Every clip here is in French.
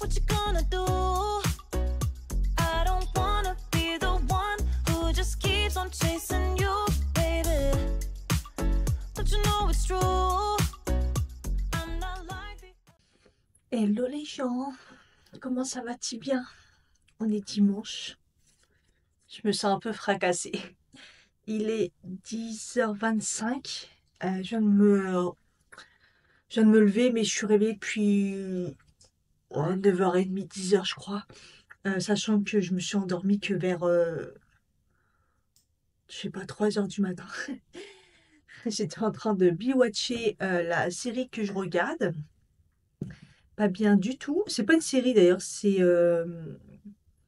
What you gonna do? I don't wanna be the one who just keeps on chasing you, baby. Don't you know it's true? I'm not like the... Hello les gens, comment ça va-t-il bien? On est dimanche, je me sens un peu fracassée. Il est 10h25, je viens de me lever, mais je suis réveillée depuis 9h30, 10h je crois. Sachant que je me suis endormie que vers, je sais pas, 3h du matin. J'étais en train de binge-watcher la série que je regarde. Pas bien du tout. C'est pas une série d'ailleurs, c'est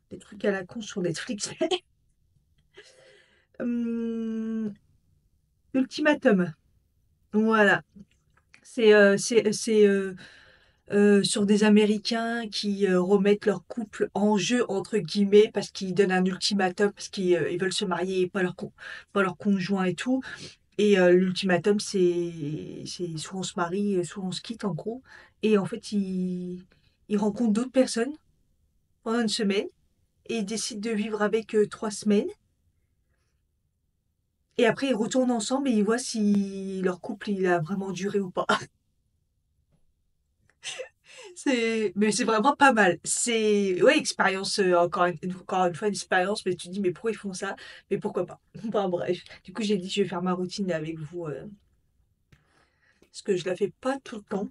des trucs à la con sur Netflix. Ultimatum. Voilà. C'est sur des Américains qui remettent leur couple en jeu, entre guillemets, parce qu'ils donnent un ultimatum, parce qu'ils veulent se marier, pas leur conjoint et tout. Et l'ultimatum, c'est soit on se marie, soit on se quitte, en gros. Et en fait, ils rencontrent d'autres personnes pendant une semaine et ils décident de vivre avec 3 semaines. Et après, ils retournent ensemble et ils voient si leur couple il a vraiment duré ou pas. Mais c'est vraiment pas mal. C'est, ouais, expérience, encore une fois, une expérience, mais tu te dis, mais pourquoi ils font ça? Mais pourquoi pas? Enfin, bref. Du coup, j'ai dit, je vais faire ma routine avec vous, parce que je la fais pas tout le temps.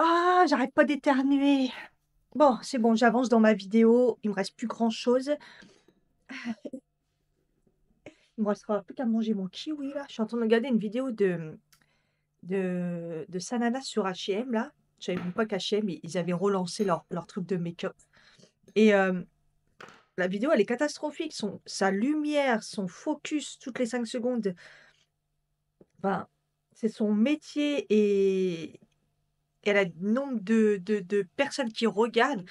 Ah, j'arrête pas d'éternuer. Bon, c'est bon, j'avance dans ma vidéo. Il me reste plus grand-chose. Il me restera plus qu'à manger mon kiwi, là. Je suis en train de regarder une vidéo de Sanana sur H&M, là. Je savais même pas qu'H&M, ils avaient relancé leur truc de make-up. Et la vidéo, elle est catastrophique. Sa lumière, son focus toutes les 5 secondes. Ben, c'est son métier et elle a le nombre de personnes qui regardent.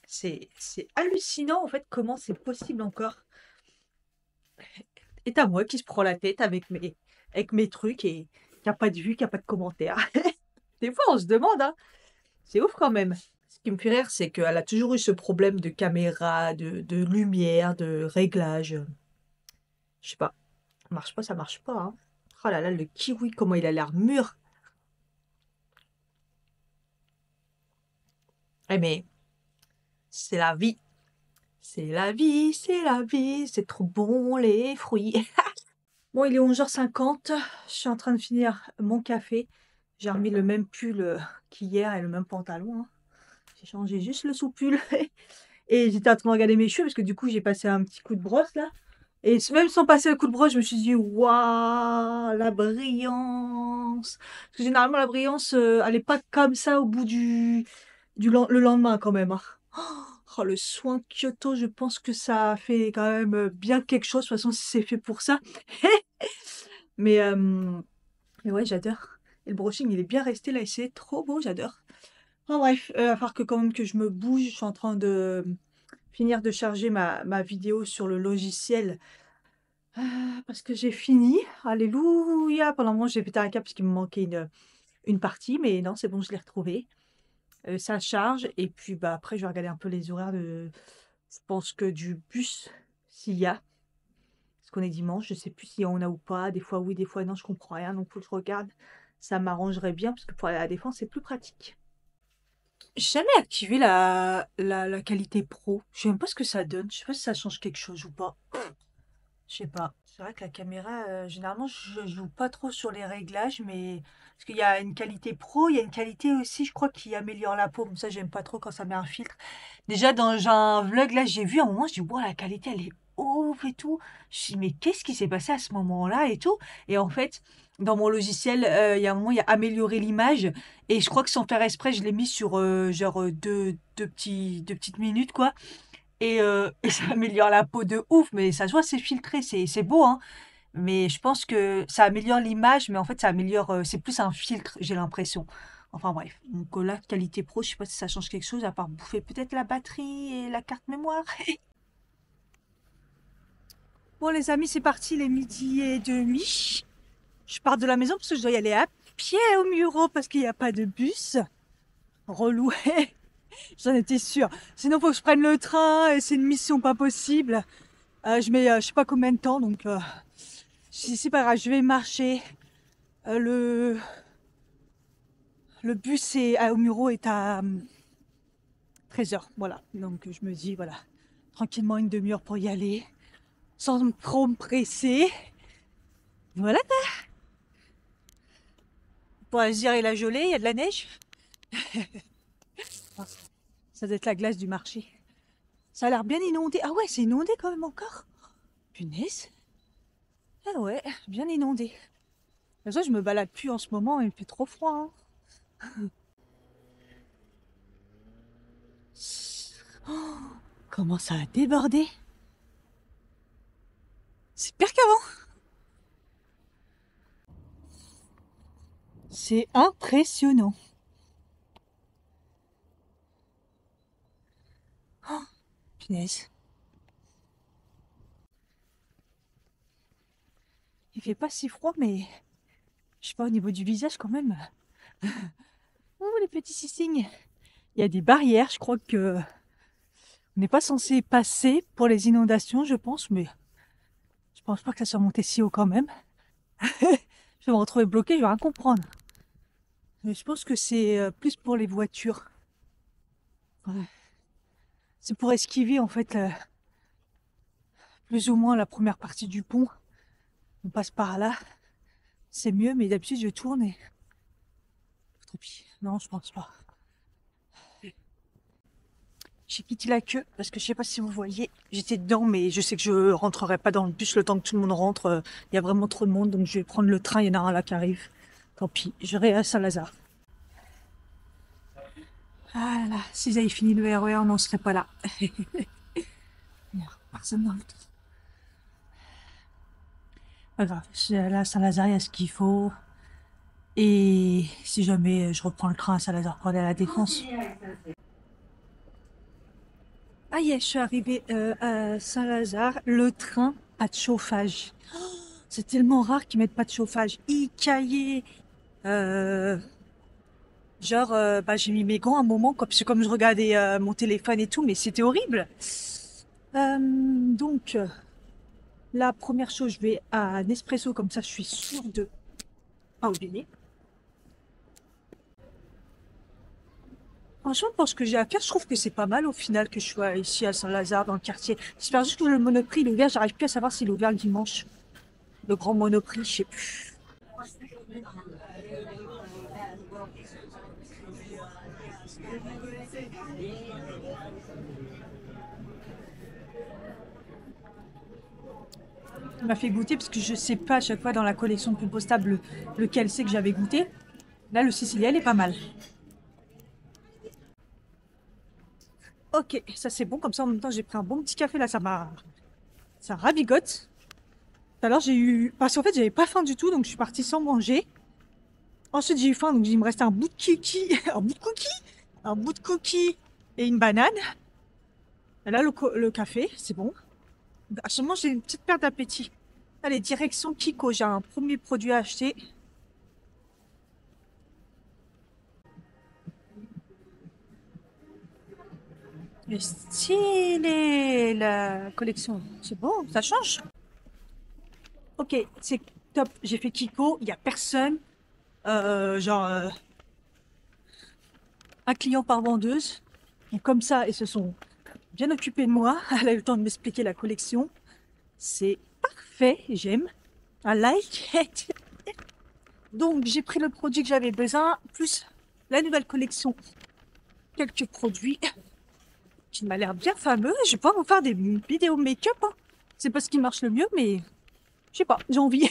C'est hallucinant, en fait, comment c'est possible encore. Et à moi qui se prend la tête avec mes trucs et qui a pas de vues, qui a pas de commentaires. Des fois, on se demande, hein. C'est ouf quand même. Ce qui me fait rire, c'est qu'elle a toujours eu ce problème de caméra, de lumière, de réglage. Je sais pas. Ça marche pas, hein. Oh là là, le kiwi, comment il a l'air mûr. Eh mais c'est la vie. C'est la vie, c'est la vie, c'est trop bon les fruits. Bon, il est 11h50, je suis en train de finir mon café. J'ai remis le même pull qu'hier et le même pantalon, hein. J'ai changé juste le sous-pull. Et j'étais en train de regarder mes cheveux parce que du coup, j'ai passé un petit coup de brosse là. Et même sans passer le coup de brosse, je me suis dit, waouh, la brillance. Parce que généralement, la brillance, elle est pas comme ça au bout le lendemain quand même, hein. Oh, le soin Kyoto, je pense que ça fait quand même bien quelque chose. De toute façon, si c'est fait pour ça. Mais, euh, mais ouais, j'adore. Et le brushing, il est bien resté là et c'est trop beau, j'adore. Enfin bref, il va falloir que quand même que je me bouge. Je suis en train de finir de charger ma vidéo sur le logiciel. Parce que j'ai fini. Alléluia! Pendant un moment, j'ai pété un câble parce qu'il me manquait une partie, mais non, c'est bon, je l'ai retrouvée. Ça charge et puis bah, après, je vais regarder un peu les horaires je pense que du bus, s'il y a. Parce qu'on est dimanche, je sais plus s'il y en a ou pas. Des fois oui, des fois non, je comprends rien, donc faut que je regarde. Ça m'arrangerait bien parce que pour aller à la Défense, c'est plus pratique. J'ai jamais activé la qualité pro. Je sais même pas ce que ça donne. Je sais pas si ça change quelque chose ou pas. Je sais pas. C'est vrai que la caméra, généralement, je joue pas trop sur les réglages, mais parce qu'il y a une qualité pro, il y a une qualité aussi, je crois, qui améliore la peau. Comme ça, j'aime pas trop quand ça met un filtre. Déjà, dans un vlog, là, j'ai vu à un moment, je dis, wow, la qualité, elle est ouf et tout. Je dis, mais qu'est-ce qui s'est passé à ce moment-là et tout? Et en fait, dans mon logiciel, il y a un moment, il y a améliorer l'image. Et je crois que sans faire exprès, je l'ai mis sur genre deux petites minutes, quoi. Et ça améliore la peau de ouf, mais ça se voit, c'est filtré, c'est beau, hein. Mais je pense que ça améliore l'image, mais en fait, ça améliore, c'est plus un filtre, j'ai l'impression. Enfin bref, donc là, qualité pro, je sais pas si ça change quelque chose, à part bouffer peut-être la batterie et la carte mémoire. Bon les amis, c'est parti, les 12h30. Je pars de la maison parce que je dois y aller à pied au Muro parce qu'il n'y a pas de bus. Relou. J'en étais sûre. Sinon, faut que je prenne le train et c'est une mission pas possible. Je mets je sais pas combien de temps, donc c'est pas grave, je vais marcher. Le bus au Muro est à 13h, voilà. Donc je me dis, voilà, tranquillement une demi-heure pour y aller, sans trop me presser. Voilà. Pour se dire, il a gelé, il y a de la neige. Ça doit être la glace du marché. Ça a l'air bien inondé. Ah ouais, c'est inondé quand même encore. Punaise. Ah ouais, bien inondé. De toute façon, je me balade plus en ce moment, il fait trop froid, hein. Oh, comment ça a débordé. C'est pire qu'avant. C'est impressionnant. Oh, punaise. Il fait pas si froid, mais je sais pas, au niveau du visage quand même. Oh, les petits cissings. Il y a des barrières, je crois que on n'est pas censé passer pour les inondations, je pense, mais je pense pas que ça soit monté si haut quand même. Je vais me retrouver bloqué, je vais rien comprendre. Mais je pense que c'est plus pour les voitures. Ouais. C'est pour esquiver en fait plus ou moins la première partie du pont. On passe par là. C'est mieux, mais d'habitude je tourne et... Tant pis. Non, je pense pas. J'ai quitté la queue parce que je sais pas si vous voyez, j'étais dedans, mais je sais que je rentrerai pas dans le bus le temps que tout le monde rentre. Il y a vraiment trop de monde, donc je vais prendre le train. Il y en a un là qui arrive. Tant pis, j'irai à Saint-Lazare. Ah là là, s'ils avaient fini le RER, on n'en serait pas là. Personne dans le train. Pas grave, là à Saint-Lazare, il y a ce qu'il faut. Et si jamais je reprends le train à Saint-Lazare pour aller à la Défense. Ah yeah, je suis arrivée à Saint-Lazare. Le train, pas de chauffage. Oh, c'est tellement rare qu'ils mettent pas de chauffage. Icaillé. Genre, j'ai mis mes gants un moment, quoi, parce que comme je regardais mon téléphone et tout, mais c'était horrible. Donc, la première chose, je vais à Nespresso, comme ça je suis sûre de pas oublier. Franchement, pour ce que j'ai à faire, je trouve que c'est pas mal au final que je sois ici à Saint-Lazare, dans le quartier. J'espère juste que le Monoprix il est ouvert. J'arrive plus à savoir s'il est ouvert le dimanche. Le grand Monoprix, je sais plus. Il m'a fait goûter parce que je sais pas à chaque fois dans la collection de compostable lequel c'est que j'avais goûté. Là, le Sicilien, il est pas mal. Ok, ça c'est bon. Comme ça, en même temps, j'ai pris un bon petit café. Là, ça ravigote. Tout à l'heure, j'ai eu... Parce qu'en fait, j'avais pas faim du tout, donc je suis partie sans manger. Ensuite, j'ai eu faim, donc il me restait un bout de cookie, un bout de cookie et une banane. Et là, le café, c'est bon. Actuellement, j'ai une petite perte d'appétit. Allez, direction Kiko, j'ai un premier produit à acheter. Mais stylé, la collection. C'est bon, ça change. Ok, c'est top. J'ai fait Kiko, il n'y a personne. Genre, un client par vendeuse. Et comme ça, ils se sont bien occupés de moi. Elle a eu le temps de m'expliquer la collection. C'est parfait, j'aime. I like it. Donc, j'ai pris le produit que j'avais besoin, plus la nouvelle collection. Quelques produits qui m'a l'air bien fameux. Je vais pouvoir vous faire des vidéos make-up. Hein. C'est pas ce qui marche le mieux, mais je sais pas, j'ai envie.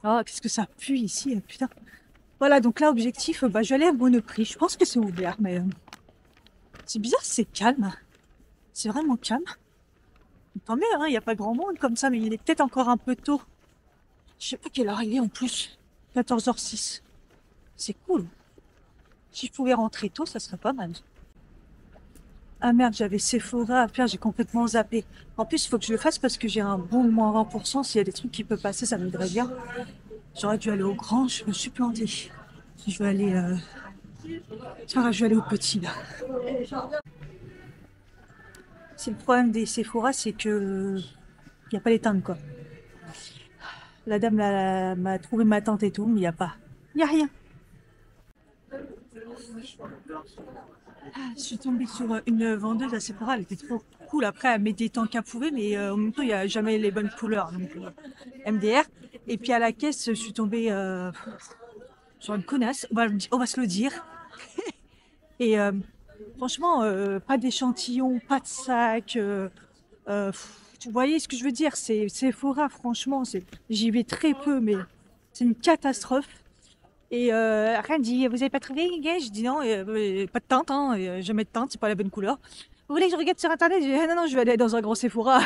Oh, qu'est-ce que ça pue ici, putain. Voilà, donc là, objectif, je vais aller à Monoprix. Je pense que c'est ouvert, mais c'est bizarre, c'est calme. C'est vraiment calme. Tant mieux, hein, il n'y a pas grand monde comme ça, mais il est peut-être encore un peu tôt. Je sais pas quelle heure il est en plus. 14h06. C'est cool. Si je pouvais rentrer tôt, ça serait pas mal. Ah merde, j'avais Sephora à faire, j'ai complètement zappé. En plus, il faut que je le fasse parce que j'ai un bon de moins 20%. S'il y a des trucs qui peuvent passer, ça m'aiderait bien. J'aurais dû aller au grand, je me suis plantée. Je vais aller, je vais aller au petit là. C'est le problème des Sephora, c'est que il n'y a pas les teintes quoi. La dame m'a trouvé ma tante et tout, mais il n'y a pas. Il n'y a rien. Je suis tombée sur une vendeuse à Sephora, elle était trop cool. Après, elle met des temps qu'elle pouvait, mais en même temps, il n'y a jamais les bonnes couleurs. Donc, MDR. Et puis à la caisse, je suis tombée sur une connasse, on va se le dire. Et franchement, pas d'échantillon, pas de sac. Vous voyez ce que je veux dire? C'est Sephora, franchement, j'y vais très peu, mais c'est une catastrophe. Et rien dit, vous avez pas trouvé, gars? Je dis non, pas de teinte, hein, jamais de teinte, c'est pas la bonne couleur. Vous voulez que je regarde sur internet? Je dis, ah, non, non, je vais aller dans un grand Sephora,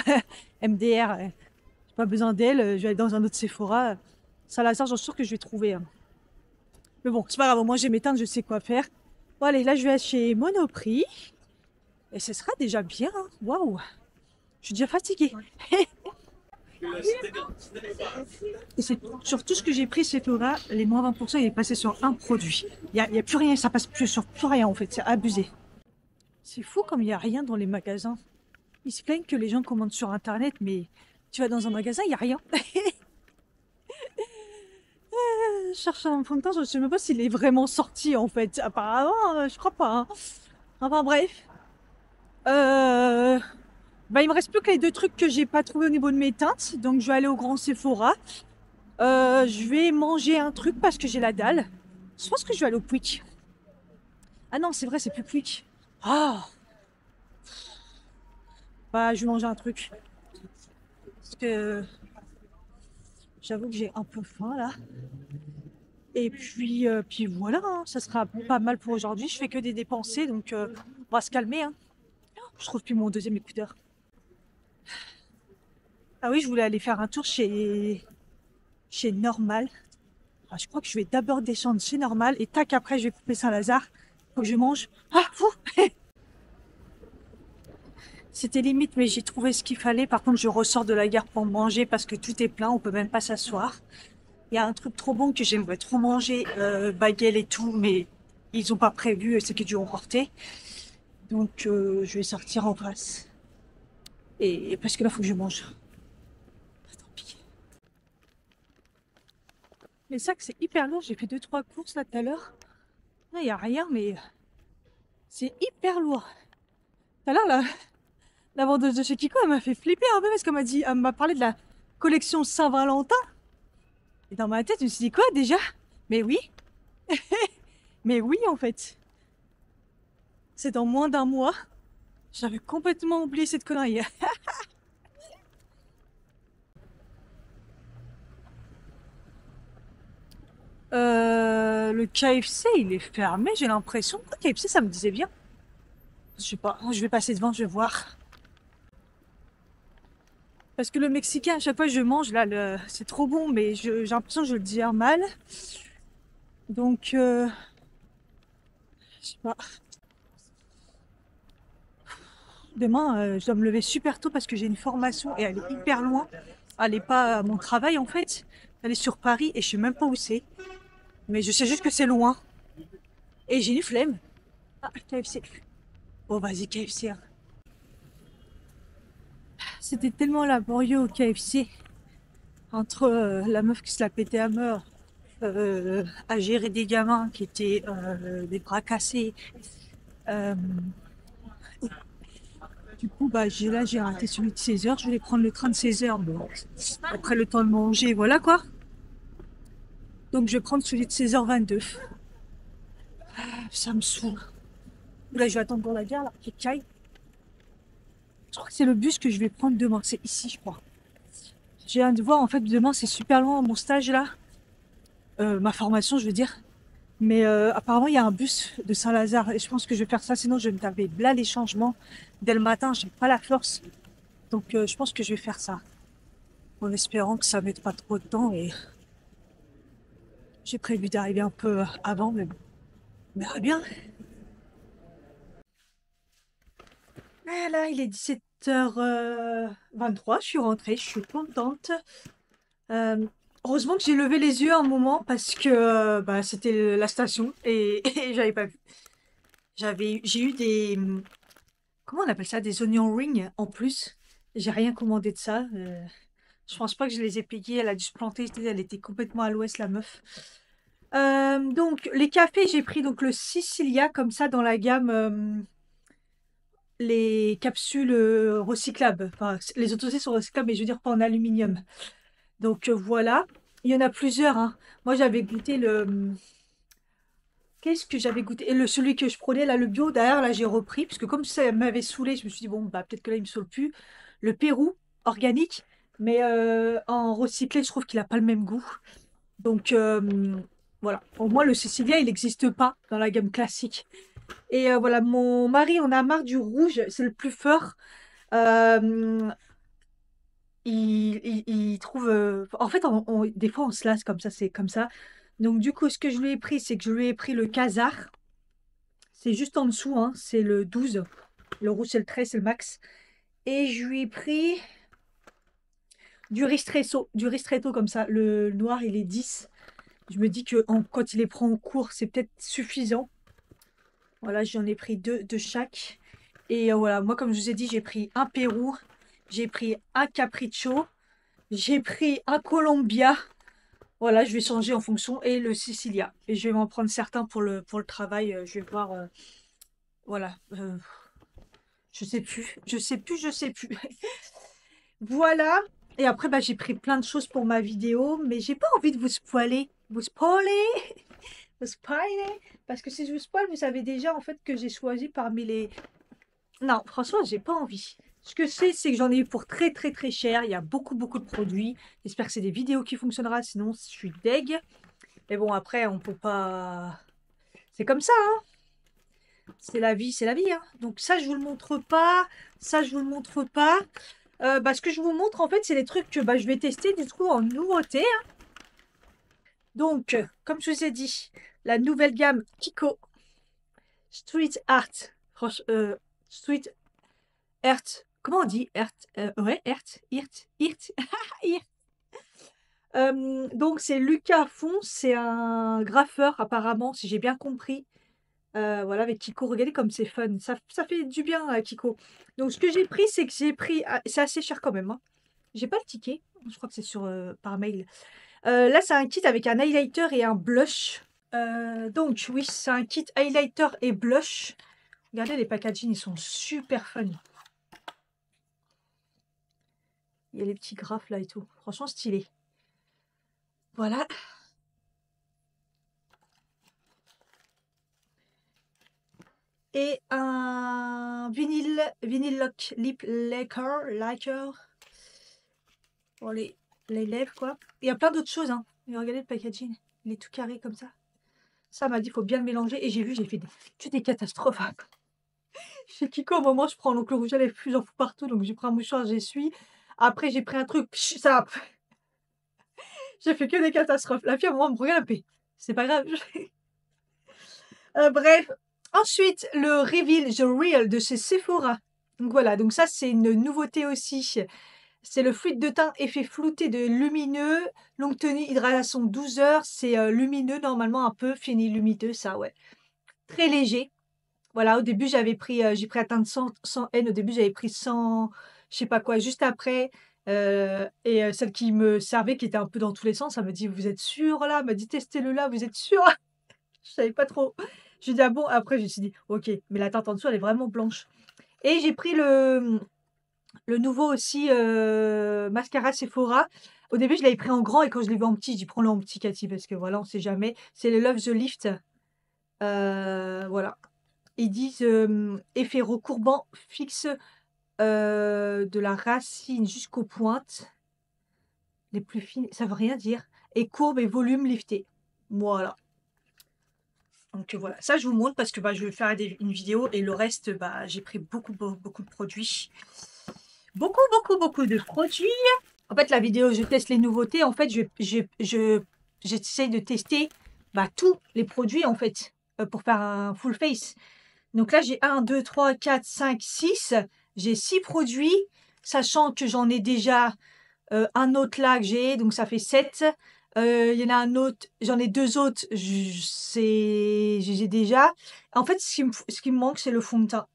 MDR, j'ai pas besoin d'elle, je vais aller dans un autre Sephora. Saint-Lazare, j'en suis sûre que je vais trouver. Hein. Mais bon, c'est pas grave, moi j'ai mes teintes, je sais quoi faire. Bon, allez, là je vais chez Monoprix. Et ce sera déjà bien, hein. Waouh! Je suis déjà fatiguée. Et c'est sur tout ce que j'ai pris chez Sephora, les moins 20%, il est passé sur un produit. Il y a plus rien, ça passe plus sur plus rien en fait, c'est abusé. C'est fou comme il n'y a rien dans les magasins. Ils se plaignent que les gens commandent sur internet, mais tu vas dans un magasin, il n'y a rien. Je cherche un fond de teint, je ne sais même pas s'il est vraiment sorti en fait. Apparemment, je crois pas. Hein. Enfin bref. Il me reste plus que les deux trucs que j'ai pas trouvé au niveau de mes teintes. Donc je vais aller au grand Sephora. Je vais manger un truc parce que j'ai la dalle. Je pense que je vais aller au Quick. Ah non, c'est vrai, c'est plus Quick. Ah! Je vais manger un truc. Parce que j'avoue que j'ai un peu faim là. Et puis voilà, hein, ça sera pas mal pour aujourd'hui. Je fais que des dépensées, donc on va se calmer. Hein. Je trouve plus mon deuxième écouteur. Ah oui, je voulais aller faire un tour chez Normal. Je crois que je vais d'abord descendre chez Normal et tac, après je vais couper Saint-Lazare. Faut que je mange. Ah, fou! C'était limite, mais j'ai trouvé ce qu'il fallait. Par contre, je ressors de la gare pour manger parce que tout est plein, on peut même pas s'asseoir. Il y a un truc trop bon que j'aimerais trop manger, baguette et tout, mais ils ont pas prévu, c'est que dû emporter. Donc, je vais sortir en face. Et parce que là, faut que je mange. Tant pis. Les sacs, c'est hyper lourd. J'ai fait 2-3 courses là tout à l'heure. Là, il n'y a rien, mais c'est hyper lourd. Tout à l'heure, la vendeuse de chez Kiko, elle m'a fait flipper un peu parce qu'elle m'a dit, elle m'a parlé de la collection Saint-Valentin. Et dans ma tête, je me suis dit, quoi déjà? Mais oui, mais oui, en fait. C'est dans moins d'un mois. J'avais complètement oublié cette connerie. Le KFC, il est fermé, j'ai l'impression. Le KFC, ça me disait bien. Je sais pas, je vais passer devant, je vais voir. Parce que le mexicain, à chaque fois que je mange, là, c'est trop bon, mais j'ai l'impression que je le digère mal. Donc, je sais pas. Demain, je dois me lever super tôt parce que j'ai une formation et elle est hyper loin. Elle est pas à mon travail, en fait. Elle est sur Paris et je sais même pas où c'est. Mais je sais juste que c'est loin. Et j'ai une flemme. Ah, KFC. Bon, vas-y, KFC. Hein. C'était tellement laborieux au KFC. Entre la meuf qui se la pétait à mort, à gérer des gamins qui étaient des bras cassés. Euh, du coup, bah, j'ai raté celui de 16h. Je voulais prendre le train de 16h. Bon, après le temps de manger, voilà quoi. Donc, je vais prendre celui de 16h22. Ça me saoule. Là, je vais attendre dans la gare, là, qui caille. Je crois que c'est le bus que je vais prendre demain. C'est ici, je crois. J'ai un devoir, en fait, demain, c'est super loin, mon stage, là. Ma formation, je veux dire. Mais apparemment, il y a un bus de Saint-Lazare. Et je pense que je vais faire ça, sinon je vais me taper là les changements. Dès le matin, j'ai pas la force. Donc, je pense que je vais faire ça. En espérant que ça mette pas trop de temps. Et j'ai prévu d'arriver un peu avant, mais bon, on verra bien. Ah là, il est 17h23, je suis rentrée, je suis contente. Euh, Heureusement que j'ai levé les yeux un moment parce que bah, c'était la station et, et j'avais pas vu. J'ai eu des, comment on appelle ça, des onion rings en plus. J'ai rien commandé de ça. Je pense pas que je les ai payés. Elle a dû se planter. Elle était complètement à l'ouest, la meuf. Donc, les cafés, j'ai pris donc le Sicilia comme ça dans la gamme. Les capsules recyclables. Enfin, les autres aussi sont recyclables, mais je veux dire pas en aluminium. Donc voilà. Il y en a plusieurs. Hein. Moi, j'avais goûté le. Qu'est-ce que j'avais goûté? Et celui que je prenais, là, le bio, derrière, là, j'ai repris. Parce que comme ça m'avait saoulé, je me suis dit, bon, bah, peut-être que là, il me saoule plus. Le Pérou, organique. Mais en recyclé, je trouve qu'il n'a pas le même goût. Donc voilà. Pour moi, le Sicilia, il n'existe pas dans la gamme classique. Et voilà, mon mari en a marre du rouge. C'est le plus fort. Euh, il trouve. En fait, des fois, on se lasse comme ça, c'est comme ça. Donc, du coup, ce que je lui ai pris, c'est que je lui ai pris le Khazar. C'est juste en dessous, hein, c'est le 12. Le rouge, c'est le 13, c'est le max. Et je lui ai pris du ristretto comme ça. Le noir, il est 10. Je me dis que quand il les prend en cours, c'est peut-être suffisant. Voilà, j'en ai pris deux de chaque. Et voilà, moi, comme je vous ai dit, j'ai pris un Pérou, j'ai pris un Capriccio, j'ai pris un Colombia. Voilà, je vais changer en fonction. Et le Sicilia. Et je vais m'en prendre certains pour le travail. Je vais voir. Voilà. Je sais plus. Je sais plus, je sais plus. Voilà. Et après, bah, j'ai pris plein de choses pour ma vidéo. Mais j'ai pas envie de vous spoiler. Vous spoiler? Vous spoiler? Parce que si je vous spoil, vous savez déjà en fait que j'ai choisi parmi les. Non, franchement, j'ai pas envie. Ce que c'est que j'en ai eu pour très très très cher. Il y a beaucoup beaucoup de produits. J'espère que c'est des vidéos qui fonctionnera. Sinon, je suis deg. Mais bon, après, on peut pas. C'est comme ça, hein. C'est la vie, c'est la vie, hein. Donc ça, je vous le montre pas. Ça, je vous le montre pas. Bah, ce que je vous montre, en fait, c'est les trucs que bah, je vais tester du coup en nouveauté. Hein. Donc, comme je vous ai dit, la nouvelle gamme Kiko Street Art. Street Art. Comment on dit? Art. Ouais, Art. Irt. Irt. Irt. Donc, c'est Lucas Font. C'est un graffeur, apparemment, si j'ai bien compris. Voilà, avec Kiko, regardez comme c'est fun. Ça fait du bien à Kiko. Donc, ce que j'ai pris, c'est que j'ai pris. C'est assez cher quand même. Hein. J'ai pas le ticket. Je crois que c'est sur par mail. Là, c'est un kit avec un highlighter et un blush. Donc, oui, c'est un kit highlighter et blush. Regardez, les packaging, ils sont super fun. Il y a les petits graphes là et tout. Franchement, stylé. Voilà. Et un vinyle lock lip lacquer pour les lèvres, quoi. Il y a plein d'autres choses, hein. Mais regardez le packaging. Il est tout carré comme ça. Ça m'a dit, il faut bien le mélanger. Et j'ai vu, j'ai fait que des catastrophes. Chez Kiko, au moment, je prends donc le rouge à lèvres, j'en fous partout. Donc, j'ai pris un mouchoir, j'essuie. Après, j'ai pris un truc, ça. J'ai fait que des catastrophes. La fille, à un moment, me regarde, elle fait, c'est pas grave. Bref. Ensuite, le Reveal The Real de chez Sephora. Donc voilà, donc ça, c'est une nouveauté aussi. C'est le fluide de teint effet flouté de lumineux, longue tenue, hydratation 12 heures. C'est lumineux, normalement un peu fini lumineux, ça, ouais. Très léger. Voilà, au début, j'ai pris la teinte 100 N. Au début, j'avais pris 100, je sais pas quoi, juste après. Celle qui me servait, qui était un peu dans tous les sens, elle me dit, vous êtes sûr là? Elle m'a dit, testez-le là, vous êtes sûr? Je savais pas trop. J'ai dit, ah bon? Après, je me suis dit, ok, mais la teinte en dessous, elle est vraiment blanche. Et j'ai pris le nouveau aussi mascara Sephora. Au début, je l'avais pris en grand et quand je l'ai vu en petit, j'ai dit prends-le en petit, Cathy, parce que voilà, on sait jamais. C'est le Love the Lift. Voilà. Ils disent effet recourbant fixe de la racine jusqu'aux pointes. Les plus fines, ça veut rien dire. Et courbe et volume lifté. Voilà. Donc voilà, ça je vous montre parce que bah, je vais faire une vidéo et le reste, bah, j'ai pris beaucoup de produits. Beaucoup de produits. En fait, la vidéo, je teste les nouveautés. En fait, j'essaye de tester bah, tous les produits en fait pour faire un full face. Donc là, j'ai 1, 2, 3, 4, 5, 6. J'ai 6 produits, sachant que j'en ai déjà un autre là que j'ai, donc ça fait 7. Il y en a un autre, j'en ai 2 autres, j'ai déjà. En fait, ce qui me manque, c'est le fond de teint.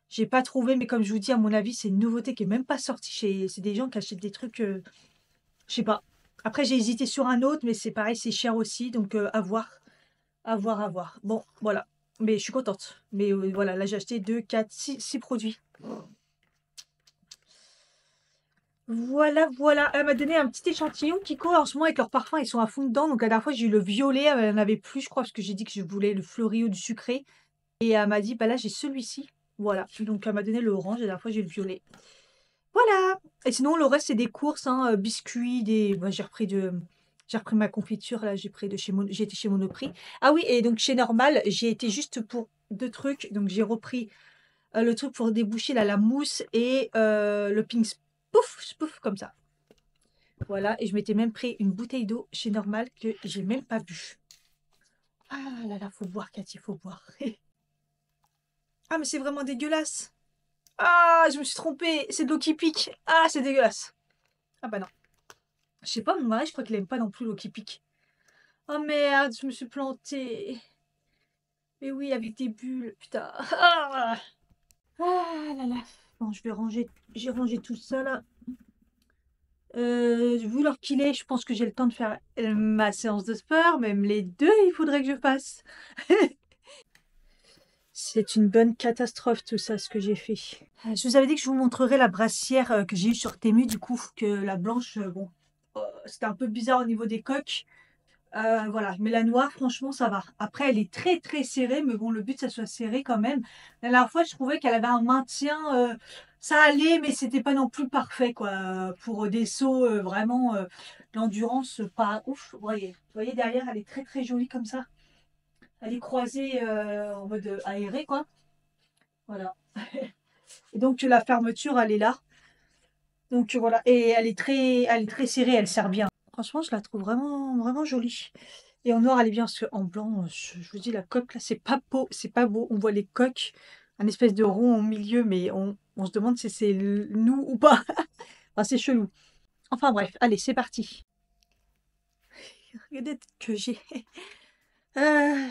J'ai pas trouvé, mais comme je vous dis, à mon avis, c'est une nouveauté qui est même pas sortie chez. C'est des gens qui achètent des trucs, je sais pas. Après, j'ai hésité sur un autre, mais c'est pareil, c'est cher aussi, donc à voir. À voir, à voir. Bon, voilà. Mais je suis contente. Mais voilà, là, j'ai acheté 2, 4, 6 produits. Voilà. Elle m'a donné un petit échantillon. Kiko, en ce moment, avec leurs parfums, ils sont à fond dedans. Donc, la dernière fois, j'ai eu le violet. Elle n'en avait plus, je crois, parce que j'ai dit que je voulais le fleuri ou du sucré. Et elle m'a dit, bah là, j'ai celui-ci. Voilà. Donc, elle m'a donné le orange. Et la dernière fois, j'ai le violet. Voilà. Et sinon, le reste, c'est des courses, hein, biscuits, bah, j'ai repris ma confiture, là, j'ai été chez Monoprix. Ah oui, et donc chez Normal, j'ai été juste pour 2 trucs. Donc, j'ai repris le truc pour déboucher, là, la mousse et le pink pouf, comme ça. Voilà, et je m'étais même pris une bouteille d'eau chez Normal que j'ai même pas bu. Ah là là, faut boire, Cathy, faut boire. Ah, mais c'est vraiment dégueulasse. Ah, je me suis trompée. C'est de l'eau qui pique. Ah, c'est dégueulasse. Ah bah non. Je sais pas, mon mari, je crois qu'il aime pas non plus l'eau qui pique. Oh merde, je me suis plantée. Mais oui, avec des bulles, putain. Ah, ah là là. Bon, je vais ranger. J'ai rangé tout ça là. Vu l'heure qu'il est, je pense que j'ai le temps de faire ma séance de sport. Même les 2, il faudrait que je fasse. C'est une bonne catastrophe tout ça, ce que j'ai fait. Je vous avais dit que je vous montrerai la brassière que j'ai eue sur Temu, du coup, que la blanche, bon, c'était un peu bizarre au niveau des coques. Voilà, mais la noire, franchement, ça va. Après, elle est très serrée, mais bon, le but, ça soit serré quand même. La dernière fois, je trouvais qu'elle avait un maintien, ça allait, mais c'était pas non plus parfait, quoi. Pour des sauts, vraiment, l'endurance, pas ouf. Vous voyez, derrière, elle est très jolie comme ça. Elle est croisée en mode aéré, quoi. Voilà. Et donc, la fermeture, elle est là. Donc, voilà. Et elle est très serrée, elle sert bien. Franchement, je la trouve vraiment jolie. Et en noir, elle est bien, parce qu'en blanc, je vous dis, la coque, là, c'est pas beau. C'est pas beau. On voit les coques, un espèce de rond au milieu, mais on se demande si c'est nous ou pas. Enfin, c'est chelou. Enfin, bref. Allez, c'est parti. Regardez que j'ai...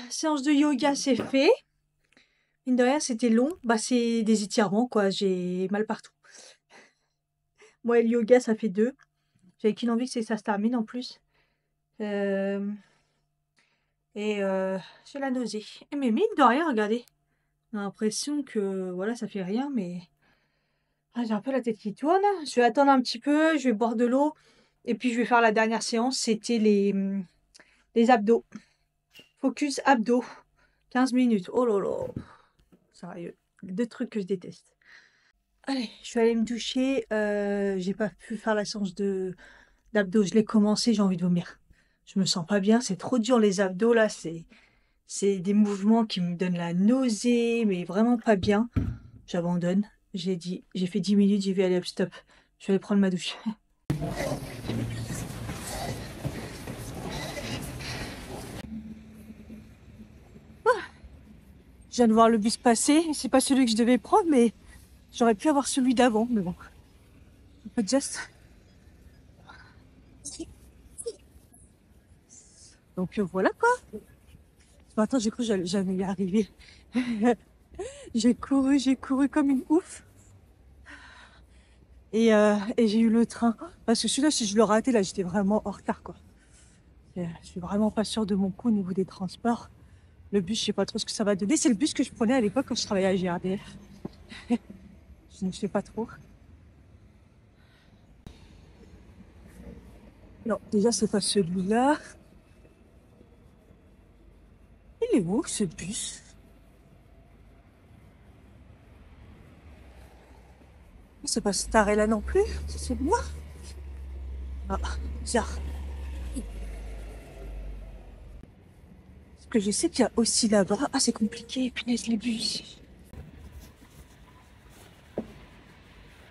séance de yoga, c'est fait. Mine de rien, c'était long. Bah, c'est des étirements, quoi. J'ai mal partout. Moi, le yoga, ça fait 2. J'avais qu'une envie, c'est que ça se termine en plus. Euh, j'ai la nausée. Mais mine de rien, regardez. J'ai l'impression que voilà, ça fait rien, mais j'ai un peu la tête qui tourne. Je vais attendre un petit peu, je vais boire de l'eau. Et puis je vais faire la dernière séance, c'était les abdos. Focus abdos. 15 minutes. Oh là là. Sérieux. Deux trucs que je déteste. Allez, je vais aller me doucher. J'ai pas pu faire la séance d'abdos. Je l'ai commencé, j'ai envie de vomir. Je me sens pas bien, c'est trop dur les abdos là. C'est des mouvements qui me donnent la nausée, mais vraiment pas bien. J'abandonne. J'ai fait 10 minutes, j'ai vu, allez hop, stop. Je vais aller prendre ma douche. Je viens de voir le bus passer. C'est pas celui que je devais prendre, mais j'aurais pu avoir celui d'avant. Mais bon, pas de geste. Donc voilà quoi. Ce matin, j'ai cru que j'allais jamais y arriver. J'ai couru comme une ouf. Et j'ai eu le train. Parce que celui-là, si je le ratais, là, j'étais vraiment en retard, quoi. Je suis vraiment pas sûre de mon coup au niveau des transports. Le bus, je sais pas trop ce que ça va donner. C'est le bus que je prenais à l'époque quand je travaillais à GRDF. Je ne sais pas trop. Non, déjà, c'est pas celui-là. Il est où, ce bus? C'est pas cet arrêt-là non plus. C'est celui-là. Ah, bizarre. Parce que je sais qu'il y a aussi là-bas. Ah, c'est compliqué, punaise, les bus.